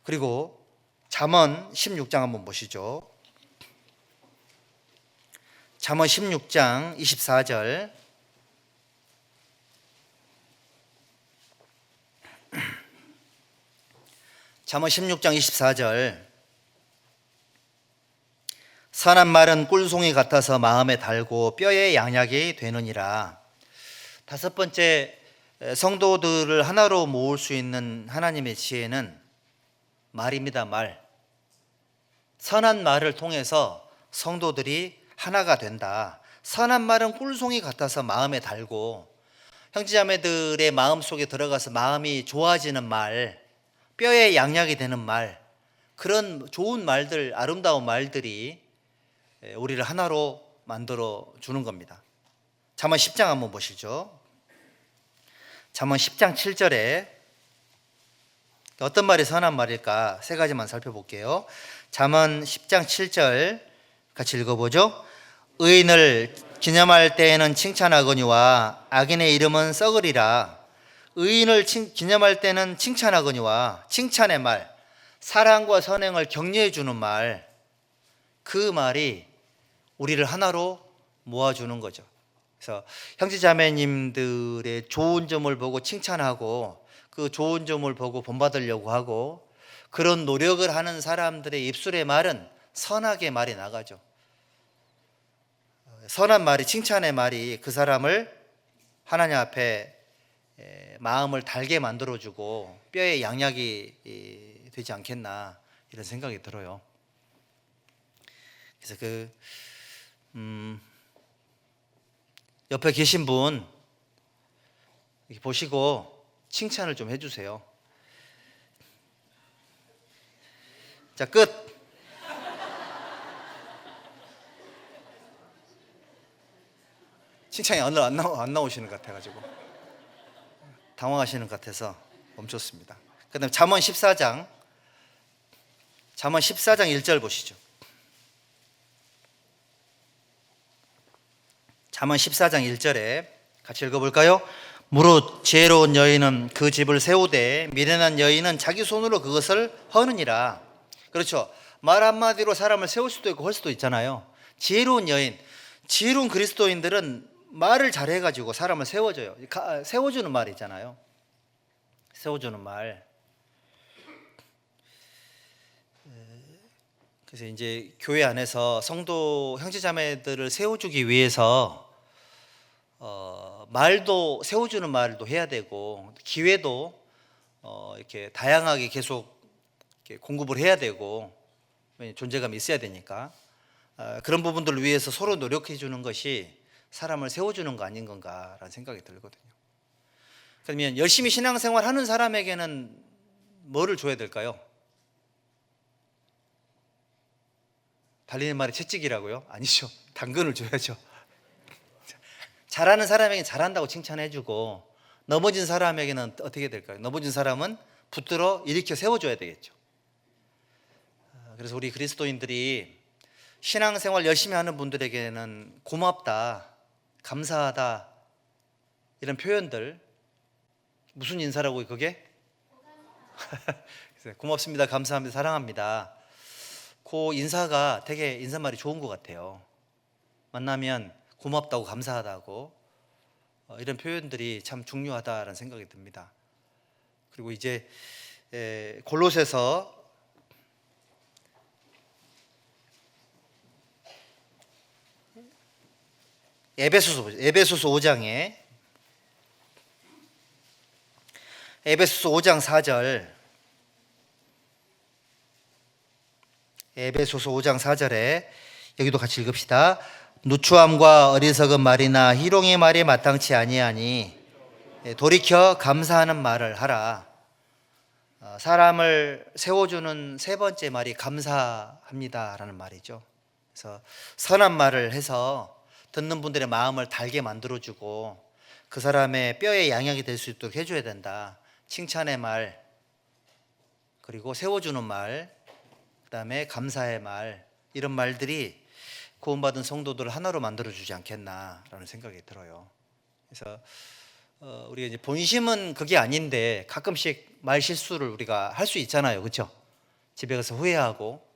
그리고 잠언 16장 한번 보시죠. 잠언 16장 24절. 잠언 16장 24절. 선한 말은 꿀송이 같아서 마음에 달고 뼈에 양약이 되느니라. 다섯 번째, 성도들을 하나로 모을 수 있는 하나님의 지혜는 말입니다. 말. 선한 말을 통해서 성도들이 하나가 된다. 선한 말은 꿀송이 같아서 마음에 달고, 형제자매들의 마음속에 들어가서 마음이 좋아지는 말, 뼈에 양약이 되는 말, 그런 좋은 말들, 아름다운 말들이 우리를 하나로 만들어 주는 겁니다. 잠언 10장 한번 보시죠. 잠언 10장 7절에 어떤 말이 선한 말일까? 세 가지만 살펴볼게요. 잠언 10장 7절 같이 읽어보죠. 의인을 기념할 때에는 칭찬하거니와 악인의 이름은 썩으리라. 의인을 기념할 때는 칭찬하거니와, 칭찬의 말, 사랑과 선행을 격려해 주는 말, 그 말이 우리를 하나로 모아주는 거죠. 그래서 형제자매님들의 좋은 점을 보고 칭찬하고 그 좋은 점을 보고 본받으려고 하고 그런 노력을 하는 사람들의 입술의 말은 선하게 말이 나가죠. 선한 말이, 칭찬의 말이 그 사람을 하나님 앞에 마음을 달게 만들어주고 뼈에 양약이 되지 않겠나, 이런 생각이 들어요. 그래서 옆에 계신 분 이렇게 보시고 칭찬을 좀 해주세요. 자, 끝. 칭찬이 안 나오시는 것 같아가지고 당황하시는 것 같아서 멈췄습니다. 그 다음에 잠언 14장 1절 보시죠. 잠언 14장 1절에 같이 읽어볼까요? 무릇 지혜로운 여인은 그 집을 세우되 미련한 여인은 자기 손으로 그것을 허느니라. 그렇죠. 말 한마디로 사람을 세울 수도 있고 할 수도 있잖아요. 지혜로운 여인, 지혜로운 그리스도인들은 말을 잘해가지고 사람을 세워줘요. 세워주는 말이 있잖아요. 세워주는 말. 그래서 이제 교회 안에서 성도 형제자매들을 세워주기 위해서 말도, 세워주는 말도 해야 되고 기회도 이렇게 다양하게 계속 이렇게 공급을 해야 되고, 존재감이 있어야 되니까 그런 부분들을 위해서 서로 노력해 주는 것이 사람을 세워주는 거 아닌 건가라는 생각이 들거든요. 그러면 열심히 신앙생활 하는 사람에게는 뭐를 줘야 될까요? 달리는 말에 채찍이라고요? 아니죠. 당근을 줘야죠. 잘하는 사람에게는 잘한다고 칭찬해주고, 넘어진 사람에게는 어떻게 될까요? 넘어진 사람은 붙들어 일으켜 세워줘야 되겠죠. 그래서 우리 그리스도인들이 신앙생활 열심히 하는 분들에게는 고맙다, 감사하다, 이런 표현들, 무슨 인사라고요 그게? 고맙습니다, 감사합니다, 사랑합니다. 그 인사가 되게 인사말이 좋은 것 같아요. 만나면 고맙다고 감사하다고 이런 표현들이 참 중요하다는 생각이 듭니다. 그리고 이제 골로새서 에베소서 5장에 에베소서 5장 4절, 에베소서 5장 4절에 여기도 같이 읽읍시다. 누추함과 어리석은 말이나 희롱의 말이 마땅치 아니하니 돌이켜 감사하는 말을 하라. 사람을 세워주는 세 번째 말이 감사합니다라는 말이죠. 그래서 선한 말을 해서 듣는 분들의 마음을 달게 만들어주고 그 사람의 뼈에 양약이 될 수 있도록 해줘야 된다. 칭찬의 말, 그리고 세워주는 말, 그 다음에 감사의 말, 이런 말들이 구원받은 성도들을 하나로 만들어주지 않겠나라는 생각이 들어요. 그래서 우리가 이제 본심은 그게 아닌데 가끔씩 말 실수를 우리가 할 수 있잖아요, 그렇죠? 집에 가서 후회하고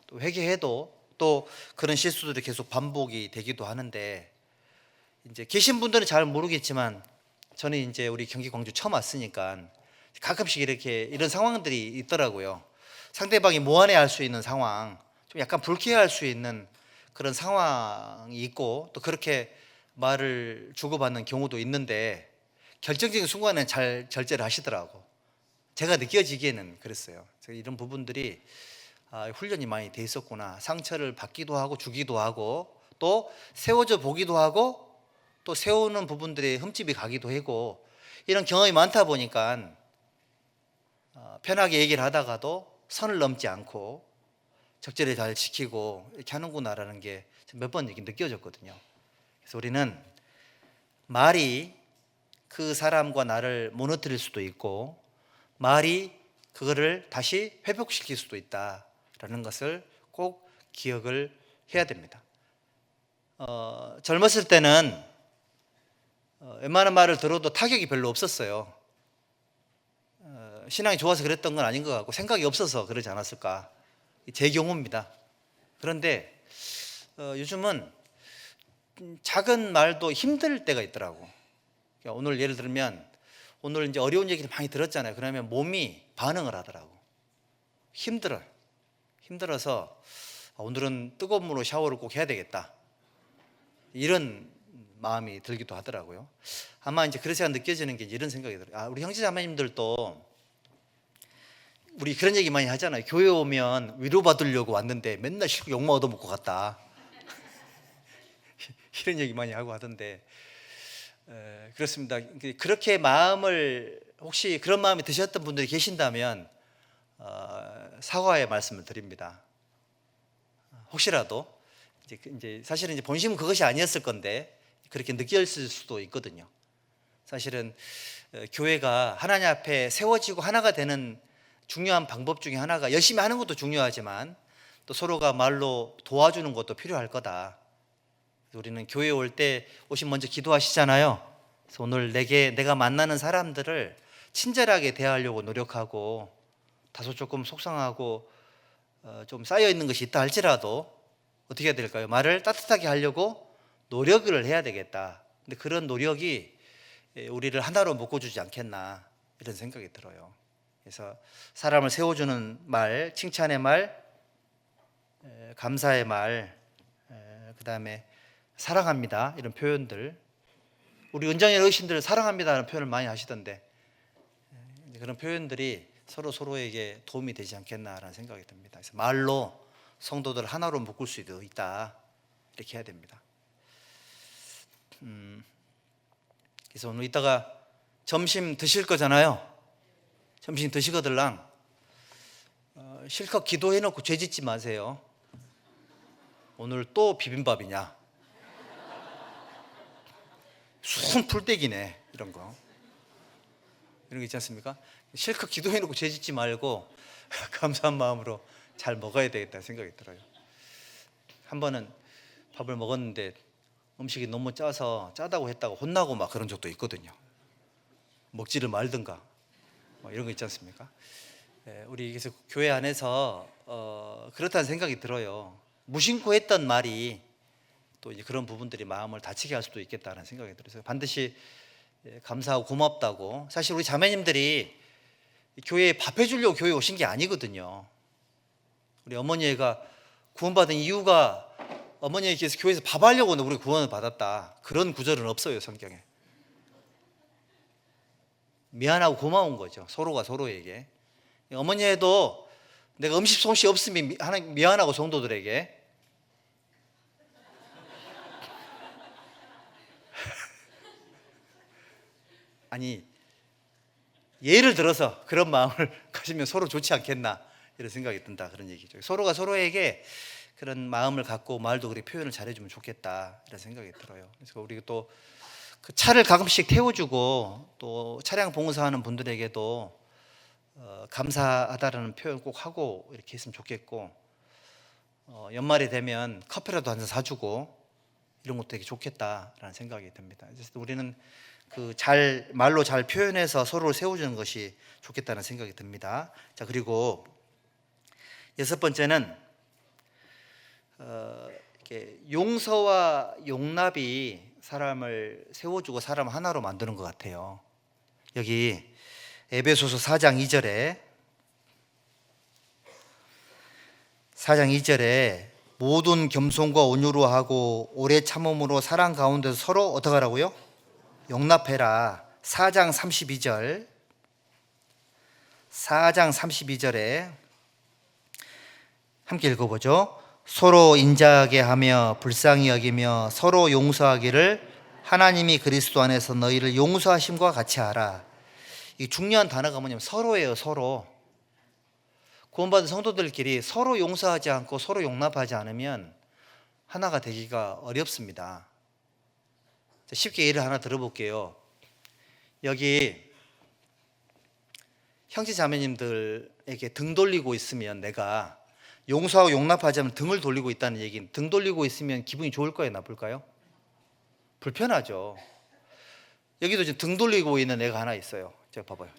또 회개해도 또 그런 실수들이 계속 반복이 되기도 하는데, 이제 계신 분들은 잘 모르겠지만 저는 이제 우리 경기 광주 처음 왔으니까 가끔씩 이렇게 이런 상황들이 있더라고요. 상대방이 무안해할 수 있는 상황, 좀 약간 불쾌할 수 있는 그런 상황이 있고, 또 그렇게 말을 주고받는 경우도 있는데 결정적인 순간에는 잘 절제를 하시더라고. 제가 느껴지기에는 그랬어요. 이런 부분들이 훈련이 많이 돼 있었구나. 상처를 받기도 하고 주기도 하고 또 세워져 보기도 하고 또 세우는 부분들에 흠집이 가기도 하고, 이런 경험이 많다 보니까 편하게 얘기를 하다가도 선을 넘지 않고 적절히 잘 지키고 이렇게 하는구나라는 게 몇 번 이렇게 느껴졌거든요. 그래서 우리는 말이 그 사람과 나를 무너뜨릴 수도 있고 말이 그거를 다시 회복시킬 수도 있다라는 것을 꼭 기억을 해야 됩니다. 젊었을 때는 웬만한 말을 들어도 타격이 별로 없었어요. 신앙이 좋아서 그랬던 건 아닌 것 같고 생각이 없어서 그러지 않았을까, 제 경우입니다. 그런데 요즘은 작은 말도 힘들 때가 있더라고. 그러니까 오늘 예를 들면 오늘 이제 어려운 얘기를 많이 들었잖아요. 그러면 몸이 반응을 하더라고. 힘들어서 오늘은 뜨거운 물로 샤워를 꼭 해야 되겠다, 이런 마음이 들기도 하더라고요. 아마 이제 그래서 느껴지는 게 이런 생각이 들어요. 우리 형제자매님들도 우리 그런 얘기 많이 하잖아요. 교회 오면 위로받으려고 왔는데 맨날 싫고 욕만 얻어먹고 갔다. 이런 얘기 많이 하고 하던데, 그렇습니다. 그렇게 마음을, 혹시 그런 마음이 드셨던 분들이 계신다면 사과의 말씀을 드립니다. 혹시라도 이제 사실은 이제 본심은 그것이 아니었을 건데 그렇게 느꼈을 수도 있거든요. 사실은 교회가 하나님 앞에 세워지고 하나가 되는 중요한 방법 중에 하나가, 열심히 하는 것도 중요하지만 또 서로가 말로 도와주는 것도 필요할 거다. 우리는 교회에 올 때 오신 먼저 기도하시잖아요. 그래서 오늘 내가 만나는 사람들을 친절하게 대하려고 노력하고, 다소 조금 속상하고 좀 쌓여 있는 것이 있다 할지라도 어떻게 해야 될까요? 말을 따뜻하게 하려고 노력을 해야 되겠다. 근데 그런 노력이 우리를 하나로 묶어주지 않겠나, 이런 생각이 들어요. 그래서 사람을 세워주는 말, 칭찬의 말, 감사의 말, 그 다음에 사랑합니다, 이런 표현들. 우리 은장의 어르신들 사랑합니다라는 표현을 많이 하시던데, 그런 표현들이 서로에게 도움이 되지 않겠나라는 생각이 듭니다. 그래서 말로 성도들을 하나로 묶을 수도 있다, 이렇게 해야 됩니다. 그래서 오늘 이따가 점심 드실 거잖아요. 점심 드시거들랑 실컷 기도해놓고 죄 짓지 마세요. 오늘 또 비빔밥이냐, 순 풀떼기네, 이런 거 있지 않습니까? 실컷 기도해놓고 죄 짓지 말고 감사한 마음으로 잘 먹어야 되겠다 생각이 들어요. 한 번은 밥을 먹었는데 음식이 너무 짜다고 했다고 혼나고 막 그런 적도 있거든요. 먹지를 말든가 뭐 이런 거 있지 않습니까? 우리 그래서 교회 안에서 그렇다는 생각이 들어요. 무심코 했던 말이 또 이제 그런 부분들이 마음을 다치게 할 수도 있겠다는 생각이 들어서 반드시 감사하고 고맙다고. 사실 우리 자매님들이 교회에 밥 해주려고 교회에 오신 게 아니거든요. 우리 어머니가 구원받은 이유가 어머니께서 교회에서 밥 하려고 우리 구원을 받았다, 그런 구절은 없어요, 성경에. 미안하고 고마운 거죠, 서로가 서로에게. 어머니도 내가 음식 솜씨 없으면 하나님 미안하고 성도들에게. 아니, 예를 들어서 그런 마음을 가지면 서로 좋지 않겠나, 이런 생각이 든다, 그런 얘기죠. 서로가 서로에게 그런 마음을 갖고 말도 그렇게 표현을 잘해주면 좋겠다, 이런 생각이 들어요. 그래서 우리 또 그 차를 가끔씩 태워주고 또 차량 봉사하는 분들에게도 감사하다라는 표현 꼭 하고 이렇게 했으면 좋겠고, 연말이 되면 커피라도 한 잔 사주고 이런 것도 되게 좋겠다라는 생각이 듭니다. 그래서 우리는 그 말로 잘 표현해서 서로를 세워주는 것이 좋겠다는 생각이 듭니다. 자, 그리고 여섯 번째는 이렇게 용서와 용납이 사람을 세워주고 사람 하나로 만드는 것 같아요. 여기 에베소서 4장 2절에 모든 겸손과 온유로 하고 오래 참음으로 사랑 가운데서 서로 어떻게 하라고요? 용납해라. 4장 32절에 함께 읽어보죠. 서로 인자하게 하며 불쌍히 여기며 서로 용서하기를 하나님이 그리스도 안에서 너희를 용서하심과 같이 하라. 이 중요한 단어가 뭐냐면 서로예요. 서로. 구원받은 성도들끼리 서로 용서하지 않고 서로 용납하지 않으면 하나가 되기가 어렵습니다. 쉽게 예를 하나 들어볼게요. 여기 형제 자매님들에게 등 돌리고 있으면, 내가 용서하고 용납하지 않으면 등을 돌리고 있다는 얘기는, 등 돌리고 있으면 기분이 좋을까요, 나쁠까요? 불편하죠. 여기도 지금 등 돌리고 있는 애가 하나 있어요. 제가 봐봐요.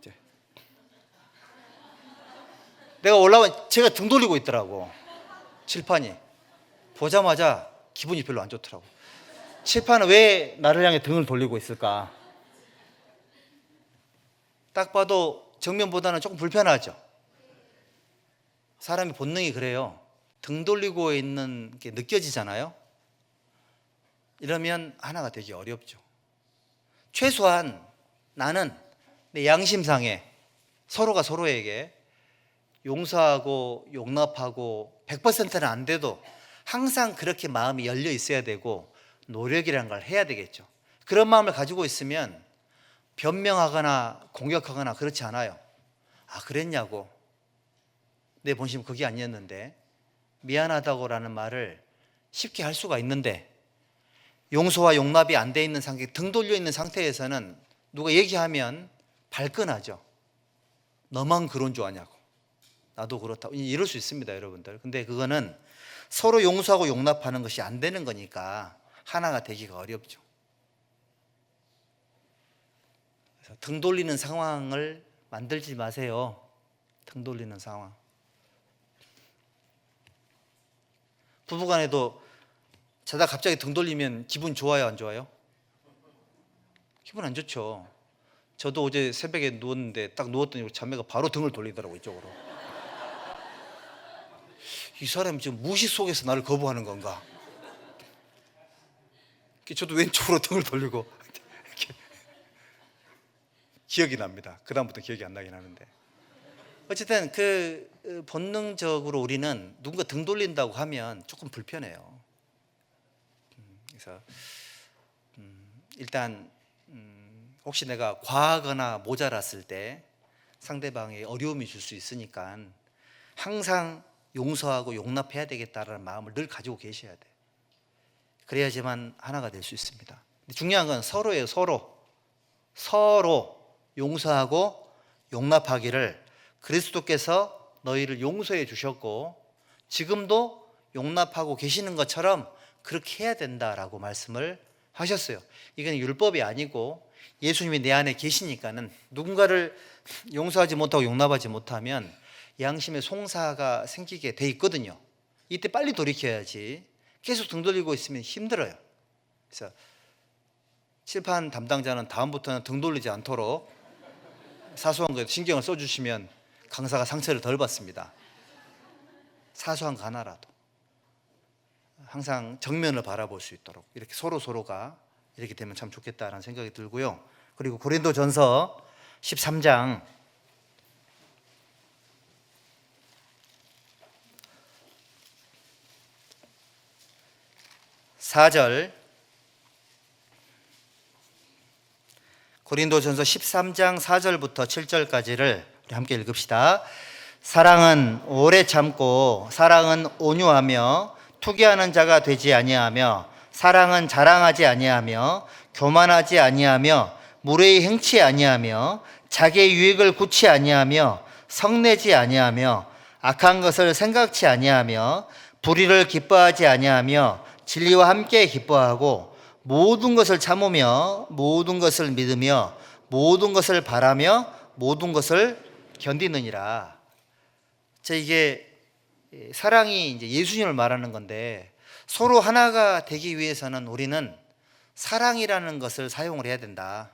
내가 올라와, 제가 등 돌리고 있더라고. 칠판이 보자마자 기분이 별로 안 좋더라고. 칠판은 왜 나를 향해 등을 돌리고 있을까? 딱 봐도 정면보다는 조금 불편하죠. 사람의 본능이 그래요. 등 돌리고 있는 게 느껴지잖아요. 이러면 하나가 되기 어렵죠. 최소한 나는 내 양심상에 서로가 서로에게 용서하고 용납하고 100%는 안 돼도 항상 그렇게 마음이 열려 있어야 되고 노력이라는 걸 해야 되겠죠. 그런 마음을 가지고 있으면 변명하거나 공격하거나 그렇지 않아요. 아, 그랬냐고, 내 본심은 그게 아니었는데, 미안하다고라는 말을 쉽게 할 수가 있는데, 용서와 용납이 안 돼 있는 상태, 등 돌려 있는 상태에서는 누가 얘기하면 발끈하죠. 너만 그런 줄 아냐고, 나도 그렇다고, 이럴 수 있습니다, 여러분들. 근데 그거는 서로 용서하고 용납하는 것이 안 되는 거니까 하나가 되기가 어렵죠. 그래서 등 돌리는 상황을 만들지 마세요. 등 돌리는 상황. 부부간에도 자다 갑자기 등 돌리면 기분 좋아요, 안 좋아요? 기분 안 좋죠. 저도 어제 새벽에 누웠는데 딱 누웠더니 자매가 바로 등을 돌리더라고, 이쪽으로. 이 사람이 지금 무시 속에서 나를 거부하는 건가? 저도 왼쪽으로 등을 돌리고 기억이 납니다. 그 다음부터 기억이 안 나긴 하는데, 어쨌든 그 본능적으로 우리는 누군가 등 돌린다고 하면 조금 불편해요. 그래서 일단 혹시 내가 과하거나 모자랐을 때 상대방의 어려움이 줄 수 있으니까 항상 용서하고 용납해야 되겠다라는 마음을 늘 가지고 계셔야 돼요. 그래야지만 하나가 될 수 있습니다. 근데 중요한 건 서로예요. 서로 용서하고 용납하기를 그리스도께서 너희를 용서해 주셨고 지금도 용납하고 계시는 것처럼 그렇게 해야 된다라고 말씀을 하셨어요. 이건 율법이 아니고 예수님이 내 안에 계시니까는 누군가를 용서하지 못하고 용납하지 못하면 양심의 송사가 생기게 돼 있거든요. 이때 빨리 돌이켜야지. 계속 등 돌리고 있으면 힘들어요. 그래서 칠판 담당자는 다음부터는 등 돌리지 않도록 사소한 거에 신경을 써주시면 강사가 상처를 덜 받습니다. 사소한 거 하나라도 항상 정면을 바라볼 수 있도록 이렇게 서로가 이렇게 되면 참 좋겠다라는 생각이 들고요. 그리고 고린도전서 13장 4절, 고린도전서 13장 4절부터 7절까지를 우리 함께 읽읍시다. 사랑은 오래 참고 사랑은 온유하며 투기하는 자가 되지 아니하며 사랑은 자랑하지 아니하며 교만하지 아니하며 무례히 행치 아니하며 자기의 유익을 굳이 아니하며 성내지 아니하며 악한 것을 생각지 아니하며 불의를 기뻐하지 아니하며 진리와 함께 기뻐하고 모든 것을 참으며 모든 것을 믿으며 모든 것을 바라며 모든 것을 견디느니라. 이게 사랑이 이제 예수님을 말하는 건데 서로 하나가 되기 위해서는 우리는 사랑이라는 것을 사용을 해야 된다.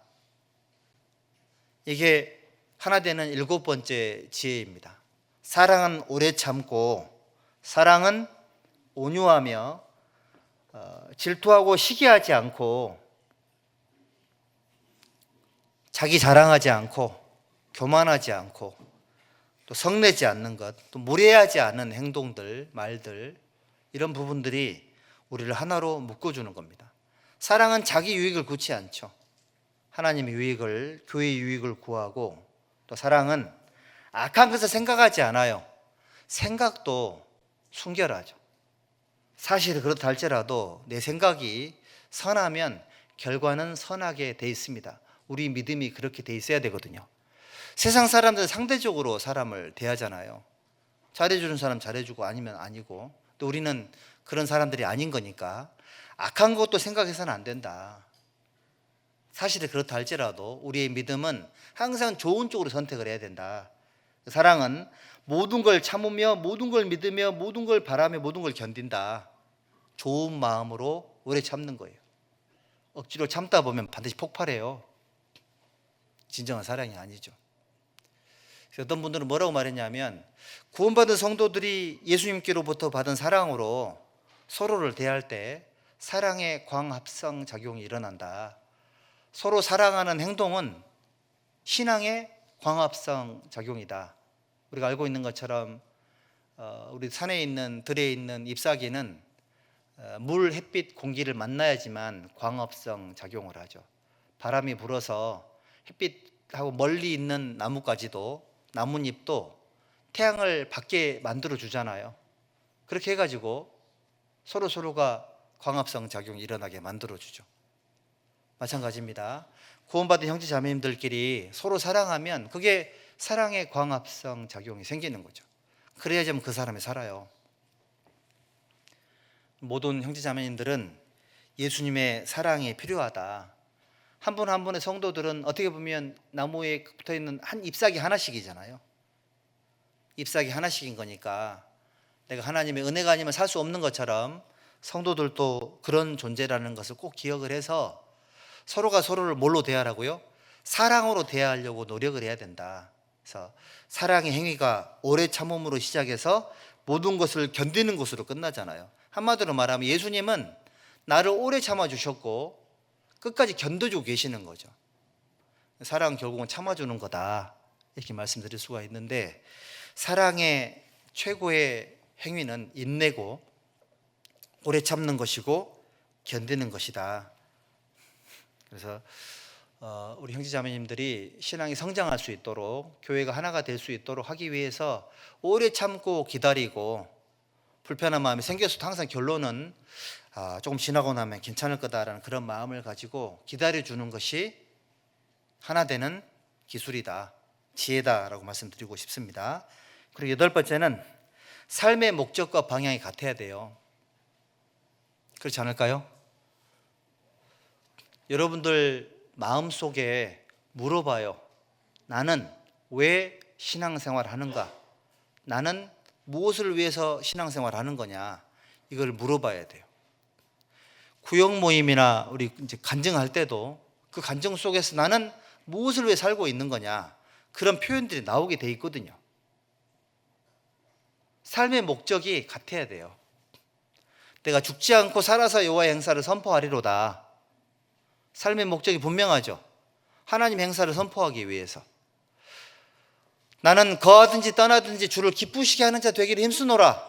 이게 하나 되는 7번째 지혜입니다. 사랑은 오래 참고 사랑은 온유하며 질투하고 시기하지 않고 자기 자랑하지 않고 교만하지 않고 또 성내지 않는 것, 또 무례하지 않은 행동들, 말들, 이런 부분들이 우리를 하나로 묶어주는 겁니다. 사랑은 자기 유익을 구치 않죠. 하나님의 유익을, 교회의 유익을 구하고, 또 사랑은 악한 것을 생각하지 않아요. 생각도 순결하죠. 사실은 그렇다 할지라도 내 생각이 선하면 결과는 선하게 돼 있습니다. 우리 믿음이 그렇게 돼 있어야 되거든요. 세상 사람들은 상대적으로 사람을 대하잖아요. 잘해주는 사람 잘해주고 아니면 아니고, 또 우리는 그런 사람들이 아닌 거니까 악한 것도 생각해서는 안 된다. 사실은 그렇다 할지라도 우리의 믿음은 항상 좋은 쪽으로 선택을 해야 된다. 사랑은 모든 걸 참으며 모든 걸 믿으며 모든 걸 바라며 모든 걸 견딘다. 좋은 마음으로 오래 참는 거예요. 억지로 참다 보면 반드시 폭발해요. 진정한 사랑이 아니죠. 어떤 분들은 뭐라고 말했냐면 구원받은 성도들이 예수님께로부터 받은 사랑으로 서로를 대할 때 사랑의 광합성 작용이 일어난다. 서로 사랑하는 행동은 신앙의 광합성 작용이다. 우리가 알고 있는 것처럼 우리 산에 있는 들에 있는 잎사귀는 물, 햇빛, 공기를 만나야지만 광합성 작용을 하죠. 바람이 불어서 햇빛하고 멀리 있는 나무까지도, 나뭇잎도 태양을 받게 만들어 주잖아요. 그렇게 해가지고 서로가 광합성 작용이 일어나게 만들어 주죠. 마찬가지입니다. 구원받은 형제 자매님들끼리 서로 사랑하면 그게 사랑의 광합성 작용이 생기는 거죠. 그래야지만 그 사람이 살아요. 모든 형제 자매님들은 예수님의 사랑이 필요하다. 한 분 한 분의 성도들은 어떻게 보면 나무에 붙어 있는 한 잎사귀 하나씩이잖아요. 잎사귀 하나씩인 거니까 내가 하나님의 은혜가 아니면 살 수 없는 것처럼 성도들도 그런 존재라는 것을 꼭 기억을 해서 서로가 서로를 뭘로 대하라고요? 사랑으로 대하려고 노력을 해야 된다. 그래서 사랑의 행위가 오래 참음으로 시작해서 모든 것을 견디는 것으로 끝나잖아요. 한마디로 말하면 예수님은 나를 오래 참아주셨고 끝까지 견뎌주고 계시는 거죠. 사랑은 결국은 참아주는 거다, 이렇게 말씀드릴 수가 있는데, 사랑의 최고의 행위는 인내고 오래 참는 것이고 견디는 것이다. 그래서 우리 형제자매님들이 신앙이 성장할 수 있도록, 교회가 하나가 될 수 있도록 하기 위해서 오래 참고 기다리고, 불편한 마음이 생겨서도 항상 결론은 조금 지나고 나면 괜찮을 거다라는 그런 마음을 가지고 기다려주는 것이 하나 되는 기술이다, 지혜다라고 말씀드리고 싶습니다. 그리고 8번째는 삶의 목적과 방향이 같아야 돼요. 그렇지 않을까요? 여러분들 마음속에 물어봐요. 나는 왜 신앙생활 하는가? 나는 무엇을 위해서 신앙생활 하는 거냐? 이걸 물어봐야 돼요. 구역 모임이나 우리 이제 간증할 때도 그 간증 속에서 나는 무엇을 위해 살고 있는 거냐? 그런 표현들이 나오게 돼 있거든요. 삶의 목적이 같아야 돼요. 내가 죽지 않고 살아서 여호와의 행사를 선포하리로다. 삶의 목적이 분명하죠. 하나님 행사를 선포하기 위해서. 나는 거하든지 떠나든지 주를 기쁘시게 하는 자 되기를 힘쓰노라.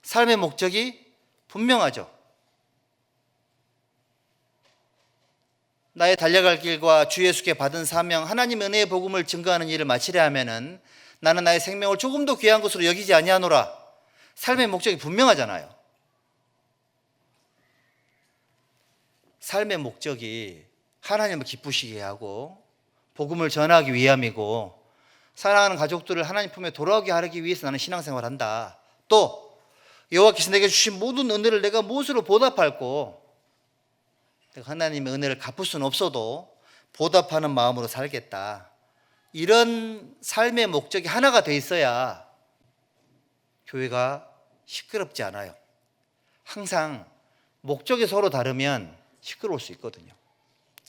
삶의 목적이 분명하죠. 나의 달려갈 길과 주 예수께 받은 사명, 하나님 은혜의 복음을 증거하는 일을 마치려 하면은 나는 나의 생명을 조금 더 귀한 것으로 여기지 아니하노라. 삶의 목적이 분명하잖아요. 삶의 목적이 하나님을 기쁘시게 하고 복음을 전하기 위함이고, 사랑하는 가족들을 하나님 품에 돌아오게 하기 위해서 나는 신앙생활을 한다. 또 여호와께서 내게 주신 모든 은혜를 내가 무엇으로 보답할고, 내가 하나님의 은혜를 갚을 수는 없어도 보답하는 마음으로 살겠다. 이런 삶의 목적이 하나가 돼 있어야 교회가 시끄럽지 않아요. 항상 목적이 서로 다르면 시끄러울 수 있거든요.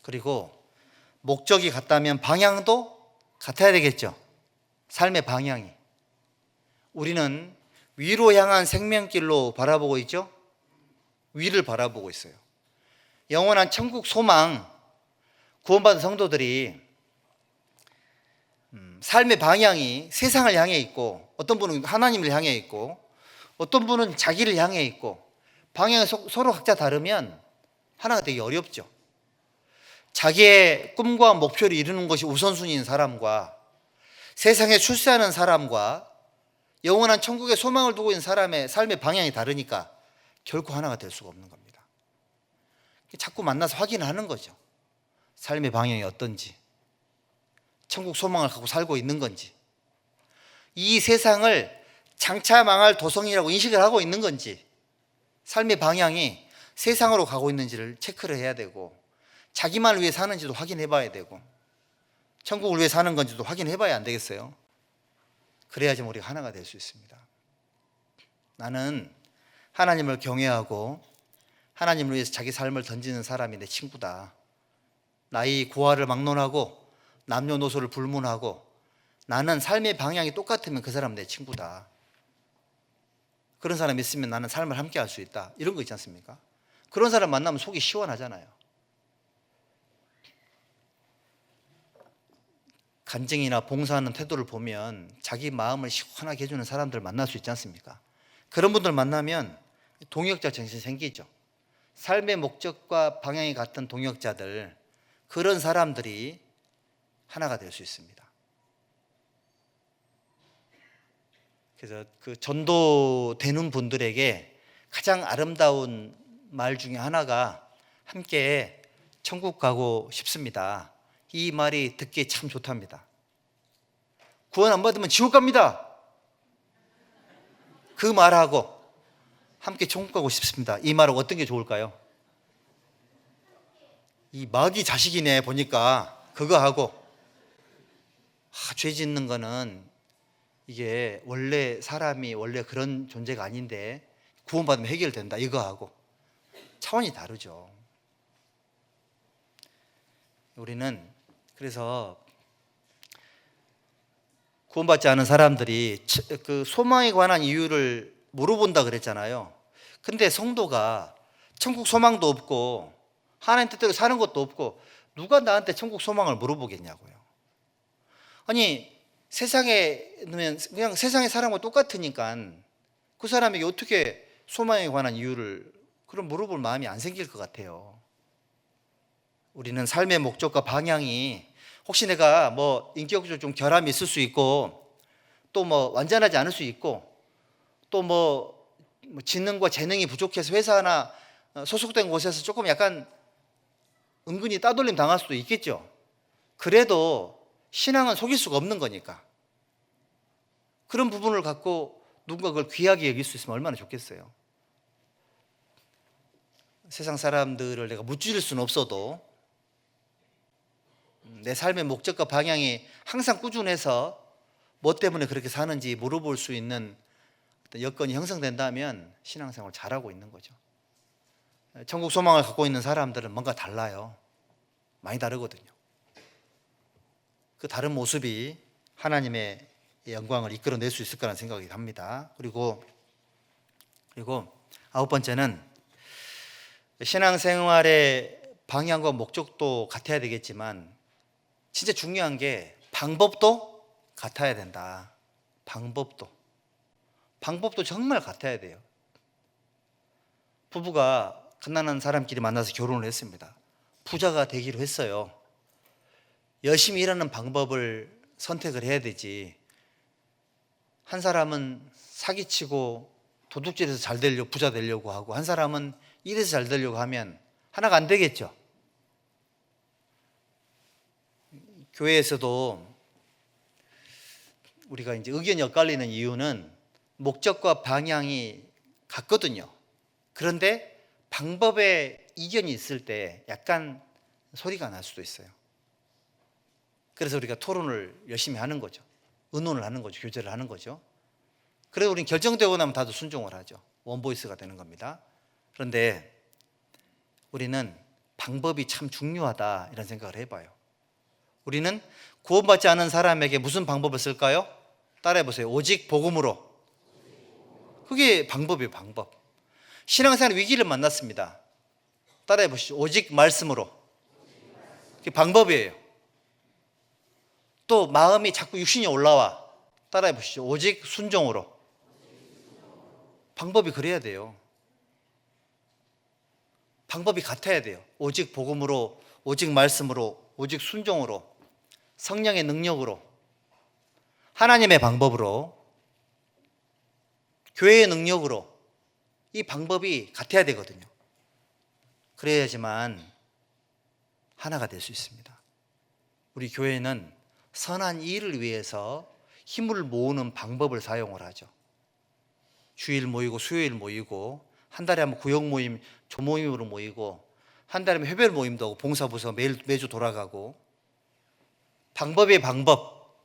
그리고 목적이 같다면 방향도 같아야 되겠죠. 삶의 방향이. 우리는 위로 향한 생명길로 바라보고 있죠. 위를 바라보고 있어요. 영원한 천국 소망, 구원받은 성도들이 삶의 방향이 세상을 향해 있고, 어떤 분은 하나님을 향해 있고, 어떤 분은 자기를 향해 있고, 방향이 서로 각자 다르면 하나가 되기 어렵죠. 자기의 꿈과 목표를 이루는 것이 우선순위인 사람과, 세상에 출세하는 사람과, 영원한 천국의 소망을 두고 있는 사람의 삶의 방향이 다르니까 결코 하나가 될 수가 없는 겁니다. 자꾸 만나서 확인하는 거죠. 삶의 방향이 어떤지, 천국 소망을 갖고 살고 있는 건지, 이 세상을 장차 망할 도성이라고 인식을 하고 있는 건지, 삶의 방향이 세상으로 가고 있는지를 체크를 해야 되고, 자기만을 위해 사는지도 확인해 봐야 되고, 천국을 위해 사는 건지도 확인해 봐야 안 되겠어요? 그래야지 우리가 하나가 될 수 있습니다. 나는 하나님을 경외하고 하나님을 위해서 자기 삶을 던지는 사람이 내 친구다. 나의 고아를 막론하고 남녀노소를 불문하고 나는 삶의 방향이 똑같으면 그 사람 내 친구다. 그런 사람 있으면 나는 삶을 함께 할 수 있다. 이런 거 있지 않습니까? 그런 사람 만나면 속이 시원하잖아요. 간증이나 봉사하는 태도를 보면 자기 마음을 시원하게 해주는 사람들 만날 수 있지 않습니까? 그런 분들 만나면 동역자 정신이 생기죠. 삶의 목적과 방향이 같은 동역자들, 그런 사람들이 하나가 될 수 있습니다. 그래서 그 전도되는 분들에게 가장 아름다운 말 중에 하나가 함께 천국 가고 싶습니다. 이 말이 듣기에 참 좋답니다. 구원 안 받으면 지옥 갑니다. 그 말하고 함께 천국 가고 싶습니다. 이 말은 어떤 게 좋을까요? 이 마귀 자식이네 보니까 그거 하고, 죄 짓는 거는 이게 원래 사람이 원래 그런 존재가 아닌데 구원받으면 해결된다, 이거 하고 차원이 다르죠. 우리는 그래서 구원받지 않은 사람들이 그 소망에 관한 이유를 물어본다 그랬잖아요. 근데 성도가 천국 소망도 없고 하나님 뜻대로 사는 것도 없고 누가 나한테 천국 소망을 물어보겠냐고요. 아니, 세상에 그냥 세상의 사람과 똑같으니까 그 사람에게 어떻게 소망에 관한 이유를 그럼 물어볼 마음이 안 생길 것 같아요. 우리는 삶의 목적과 방향이 혹시 내가 뭐 인격적으로 좀 결함이 있을 수 있고 또 뭐 완전하지 않을 수 있고 또 뭐 지능과 재능이 부족해서 회사나 소속된 곳에서 조금 약간 은근히 따돌림 당할 수도 있겠죠. 그래도 신앙은 속일 수가 없는 거니까. 그런 부분을 갖고 누군가 그걸 귀하게 여길 수 있으면 얼마나 좋겠어요. 세상 사람들을 내가 무찌를 수는 없어도 내 삶의 목적과 방향이 항상 꾸준해서 뭐 때문에 그렇게 사는지 물어볼 수 있는 어떤 여건이 형성된다면 신앙생활을 잘하고 있는 거죠. 천국 소망을 갖고 있는 사람들은 뭔가 달라요. 많이 다르거든요. 그 다른 모습이 하나님의 영광을 이끌어낼 수 있을 거라는 생각이 듭니다. 그리고 9번째는 신앙생활의 방향과 목적도 같아야 되겠지만 진짜 중요한 게 방법도 같아야 된다. 방법도 정말 같아야 돼요. 부부가 가난한 사람끼리 만나서 결혼을 했습니다. 부자가 되기로 했어요. 열심히 일하는 방법을 선택을 해야 되지. 한 사람은 사기치고 도둑질해서 잘 되려고 부자 되려고 하고 한 사람은 이래서 잘 되려고 하면 하나가 안 되겠죠. 교회에서도 우리가 이제 의견이 엇갈리는 이유는 목적과 방향이 같거든요. 그런데 방법에 이견이 있을 때 약간 소리가 날 수도 있어요. 그래서 우리가 토론을 열심히 하는 거죠. 의논을 하는 거죠. 교제를 하는 거죠. 그래서 우리는 결정되고 나면 다들 순종을 하죠. 원보이스가 되는 겁니다. 그런데 우리는 방법이 참 중요하다 이런 생각을 해봐요. 우리는 구원받지 않은 사람에게 무슨 방법을 쓸까요? 따라해 보세요. 오직 복음으로. 그게 방법이에요. 방법. 신앙생활 위기를 만났습니다. 따라해 보시죠. 오직 말씀으로. 그게 방법이에요. 또 마음이 자꾸 육신이 올라와. 따라해 보시죠. 오직 순종으로. 방법이 그래야 돼요. 방법이 같아야 돼요. 오직 복음으로, 오직 말씀으로, 오직 순종으로, 성령의 능력으로, 하나님의 방법으로, 교회의 능력으로 이 방법이 같아야 되거든요. 그래야지만 하나가 될 수 있습니다. 우리 교회는 선한 일을 위해서 힘을 모으는 방법을 사용을 하죠. 주일 모이고 수요일 모이고 한 달에 한번 구역 모임, 조모임으로 모이고 한 달에 한번 회별 모임도 하고 봉사부서 매주 돌아가고 방법의 방법,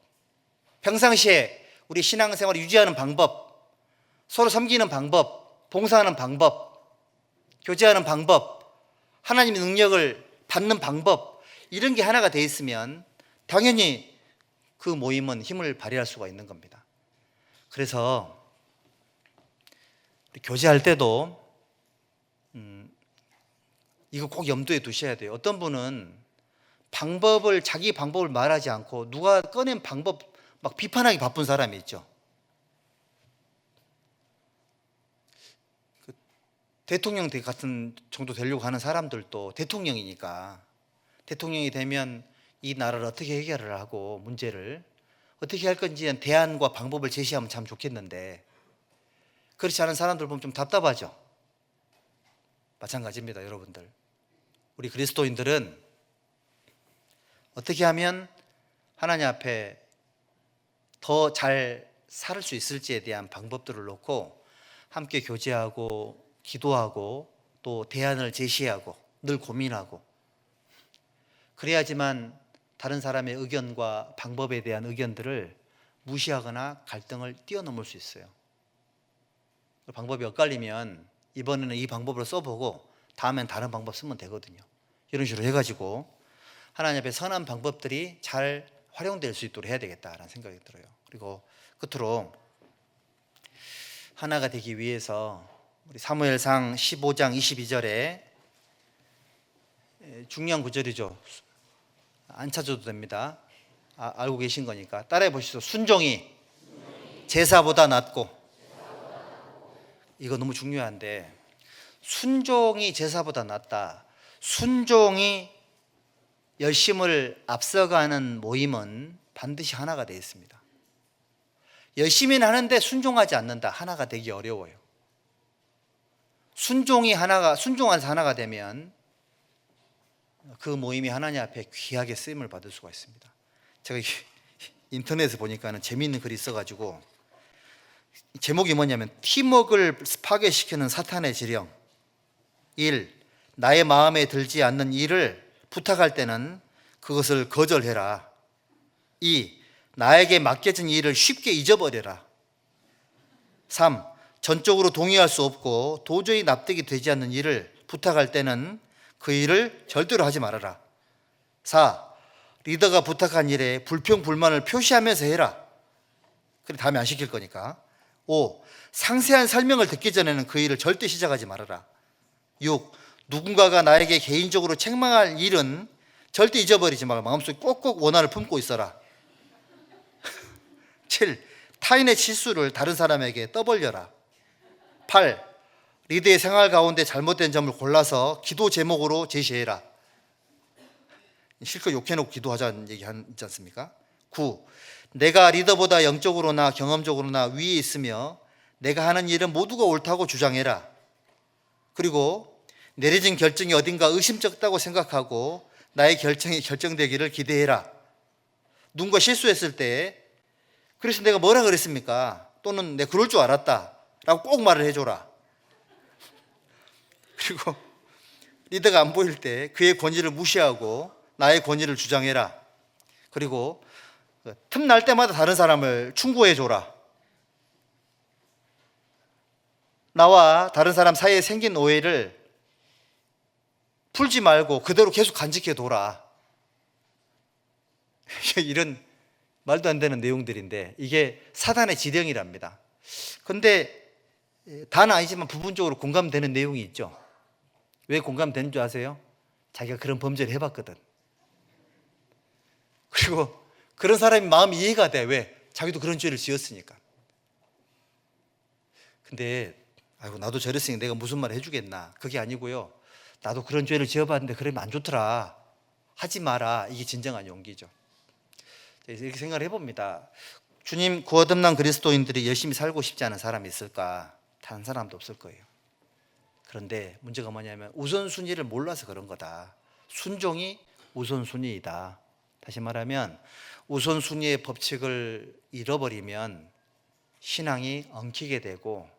평상시에 우리 신앙생활을 유지하는 방법, 서로 섬기는 방법, 봉사하는 방법, 교제하는 방법, 하나님의 능력을 받는 방법 이런 게 하나가 돼 있으면 당연히 그 모임은 힘을 발휘할 수가 있는 겁니다. 그래서 교제할 때도 이거 꼭 염두에 두셔야 돼요. 어떤 분은 자기 방법을 말하지 않고 누가 꺼낸 방법 막 비판하기 바쁜 사람이 있죠. 대통령 같은 정도 되려고 하는 사람들도 대통령이니까 대통령이 되면 이 나라를 어떻게 해결을 하고 문제를 어떻게 할 건지에 대한 대안과 방법을 제시하면 참 좋겠는데 그렇지 않은 사람들 보면 좀 답답하죠. 마찬가지입니다, 여러분들. 우리 그리스도인들은 어떻게 하면 하나님 앞에 더 잘 살 수 있을지에 대한 방법들을 놓고 함께 교제하고 기도하고 또 대안을 제시하고 늘 고민하고 그래야지만 다른 사람의 의견과 방법에 대한 의견들을 무시하거나 갈등을 뛰어넘을 수 있어요. 방법이 엇갈리면 이번에는 이 방법으로 써보고 다음엔 다른 방법 쓰면 되거든요. 이런 식으로 해가지고 하나님 앞에 선한 방법들이 잘 활용될 수 있도록 해야 되겠다라는 생각이 들어요. 그리고 끝으로 하나가 되기 위해서 우리 사무엘상 15장 22절에 중요한 구절이죠. 안 찾아도 됩니다. 알고 계신 거니까 따라해 보시죠. 순종이 제사보다 낫고. 이거 너무 중요한데 순종이 제사보다 낫다. 순종이 열심을 앞서가는 모임은 반드시 하나가 되어 있습니다. 열심히는 하는데 순종하지 않는다. 하나가 되기 어려워요. 순종해서 하나가 되면 그 모임이 하나님 앞에 귀하게 쓰임을 받을 수가 있습니다. 제가 인터넷에 보니까는 재미있는 글이 있어가지고 제목이 뭐냐면 팀워크를 파괴시키는 사탄의 지령 1. 나의 마음에 들지 않는 일을 부탁할 때는 그것을 거절해라. 2. 나에게 맡겨진 일을 쉽게 잊어버려라. 3. 전적으로 동의할 수 없고 도저히 납득이 되지 않는 일을 부탁할 때는 그 일을 절대로 하지 말아라. 4. 리더가 부탁한 일에 불평, 불만을 표시하면서 해라. 그래 다음에 안 시킬 거니까. 5. 상세한 설명을 듣기 전에는 그 일을 절대 시작하지 말아라. 6. 누군가가 나에게 개인적으로 책망할 일은 절대 잊어버리지 말고 마음속에 꼭꼭 원한을 품고 있어라. 7. 타인의 실수를 다른 사람에게 떠벌려라. 8. 리더의 생활 가운데 잘못된 점을 골라서 기도 제목으로 제시해라. 실컷 욕해놓고 기도하자는 얘기 있지 않습니까? 9. 내가 리더보다 영적으로나 경험적으로나 위에 있으며 내가 하는 일은 모두가 옳다고 주장해라. 그리고 내려진 결정이 어딘가 의심쩍다고 생각하고 나의 결정이 결정되기를 기대해라. 누군가 실수했을 때 그래서 내가 뭐라 그랬습니까? 또는 내가 그럴 줄 알았다 라고 꼭 말을 해줘라. 그리고 리더가 안 보일 때 그의 권위를 무시하고 나의 권위를 주장해라. 그리고 틈날 때마다 다른 사람을 충고해줘라. 나와 다른 사람 사이에 생긴 오해를 풀지 말고 그대로 계속 간직해둬라. 이런 말도 안 되는 내용들인데 이게 사단의 지령이랍니다. 그런데 다는 아니지만 부분적으로 공감되는 내용이 있죠. 왜 공감되는 줄 아세요? 자기가 그런 범죄를 해봤거든. 그리고 그런 사람이 마음이 이해가 돼. 왜? 자기도 그런 죄를 지었으니까. 근데 아이고 나도 저랬으니 내가 무슨 말을 해주겠나. 그게 아니고요. 나도 그런 죄를 지어봤는데 그러면 안 좋더라. 하지 마라. 이게 진정한 용기죠. 이렇게 생각을 해봅니다. 주님 구원받는 그리스도인들이 열심히 살고 싶지 않은 사람이 있을까? 단 사람도 없을 거예요. 그런데 문제가 뭐냐면 우선순위를 몰라서 그런 거다. 순종이 우선순위이다. 다시 말하면 우선순위의 법칙을 잃어버리면 신앙이 엉키게 되고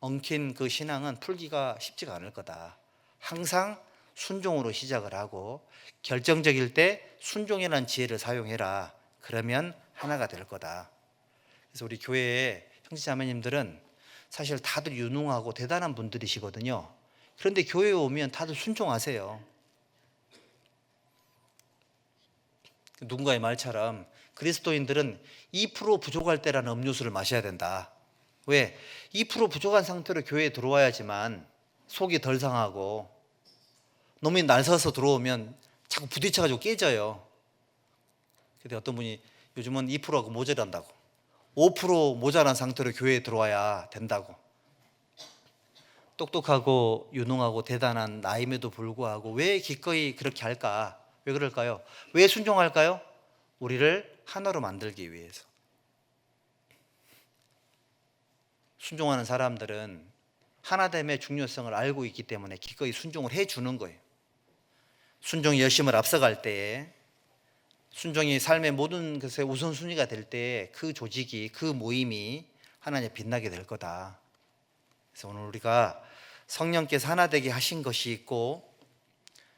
엉킨 그 신앙은 풀기가 쉽지가 않을 거다. 항상 순종으로 시작을 하고 결정적일 때 순종이라는 지혜를 사용해라. 그러면 하나가 될 거다. 그래서 우리 교회의 형제자매님들은 사실 다들 유능하고 대단한 분들이시거든요. 그런데 교회에 오면 다들 순종하세요. 누군가의 말처럼 그리스도인들은 2% 부족할 때라는 음료수를 마셔야 된다. 왜? 2% 부족한 상태로 교회에 들어와야지만 속이 덜 상하고 너무 날서서 들어오면 자꾸 부딪혀가지고 깨져요. 근데 어떤 분이 요즘은 2%하고 모자란다고 5% 모자란 상태로 교회에 들어와야 된다고. 똑똑하고 유능하고 대단한 나임에도 불구하고 왜 기꺼이 그렇게 할까? 왜 그럴까요? 왜 순종할까요? 우리를 하나로 만들기 위해서. 순종하는 사람들은 하나됨의 중요성을 알고 있기 때문에 기꺼이 순종을 해주는 거예요. 순종이 열심을 앞서갈 때에 순종이 삶의 모든 것의 우선순위가 될 때 그 조직이 그 모임이 하나님의 빛나게 될 거다. 그래서 오늘 우리가 성령께서 하나 되게 하신 것이 있고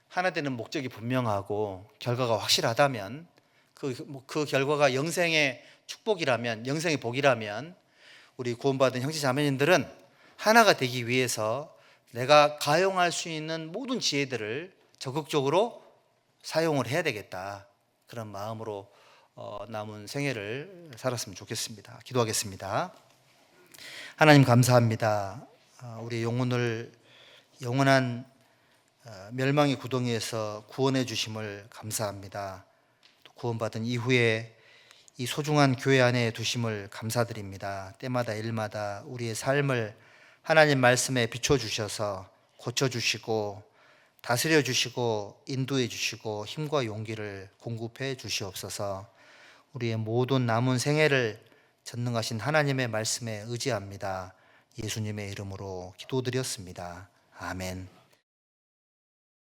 하나 되는 목적이 분명하고 결과가 확실하다면 그 결과가 영생의 축복이라면 영생의 복이라면 우리 구원받은 형제 자매님들은 하나가 되기 위해서 내가 가용할 수 있는 모든 지혜들을 적극적으로 사용을 해야 되겠다. 그런 마음으로 남은 생애를 살았으면 좋겠습니다. 기도하겠습니다. 하나님 감사합니다. 우리 영혼을 영원한 멸망의 구덩이에서 구원해 주심을 감사합니다. 구원받은 이후에 이 소중한 교회 안에 두심을 감사드립니다. 때마다 일마다 우리의 삶을 하나님 말씀에 비춰주셔서 고쳐주시고 다스려 주시고 인도해 주시고 힘과 용기를 공급해 주시옵소서. 우리의 모든 남은 생애를 전능하신 하나님의 말씀에 의지합니다. 예수님의 이름으로 기도드렸습니다. 아멘.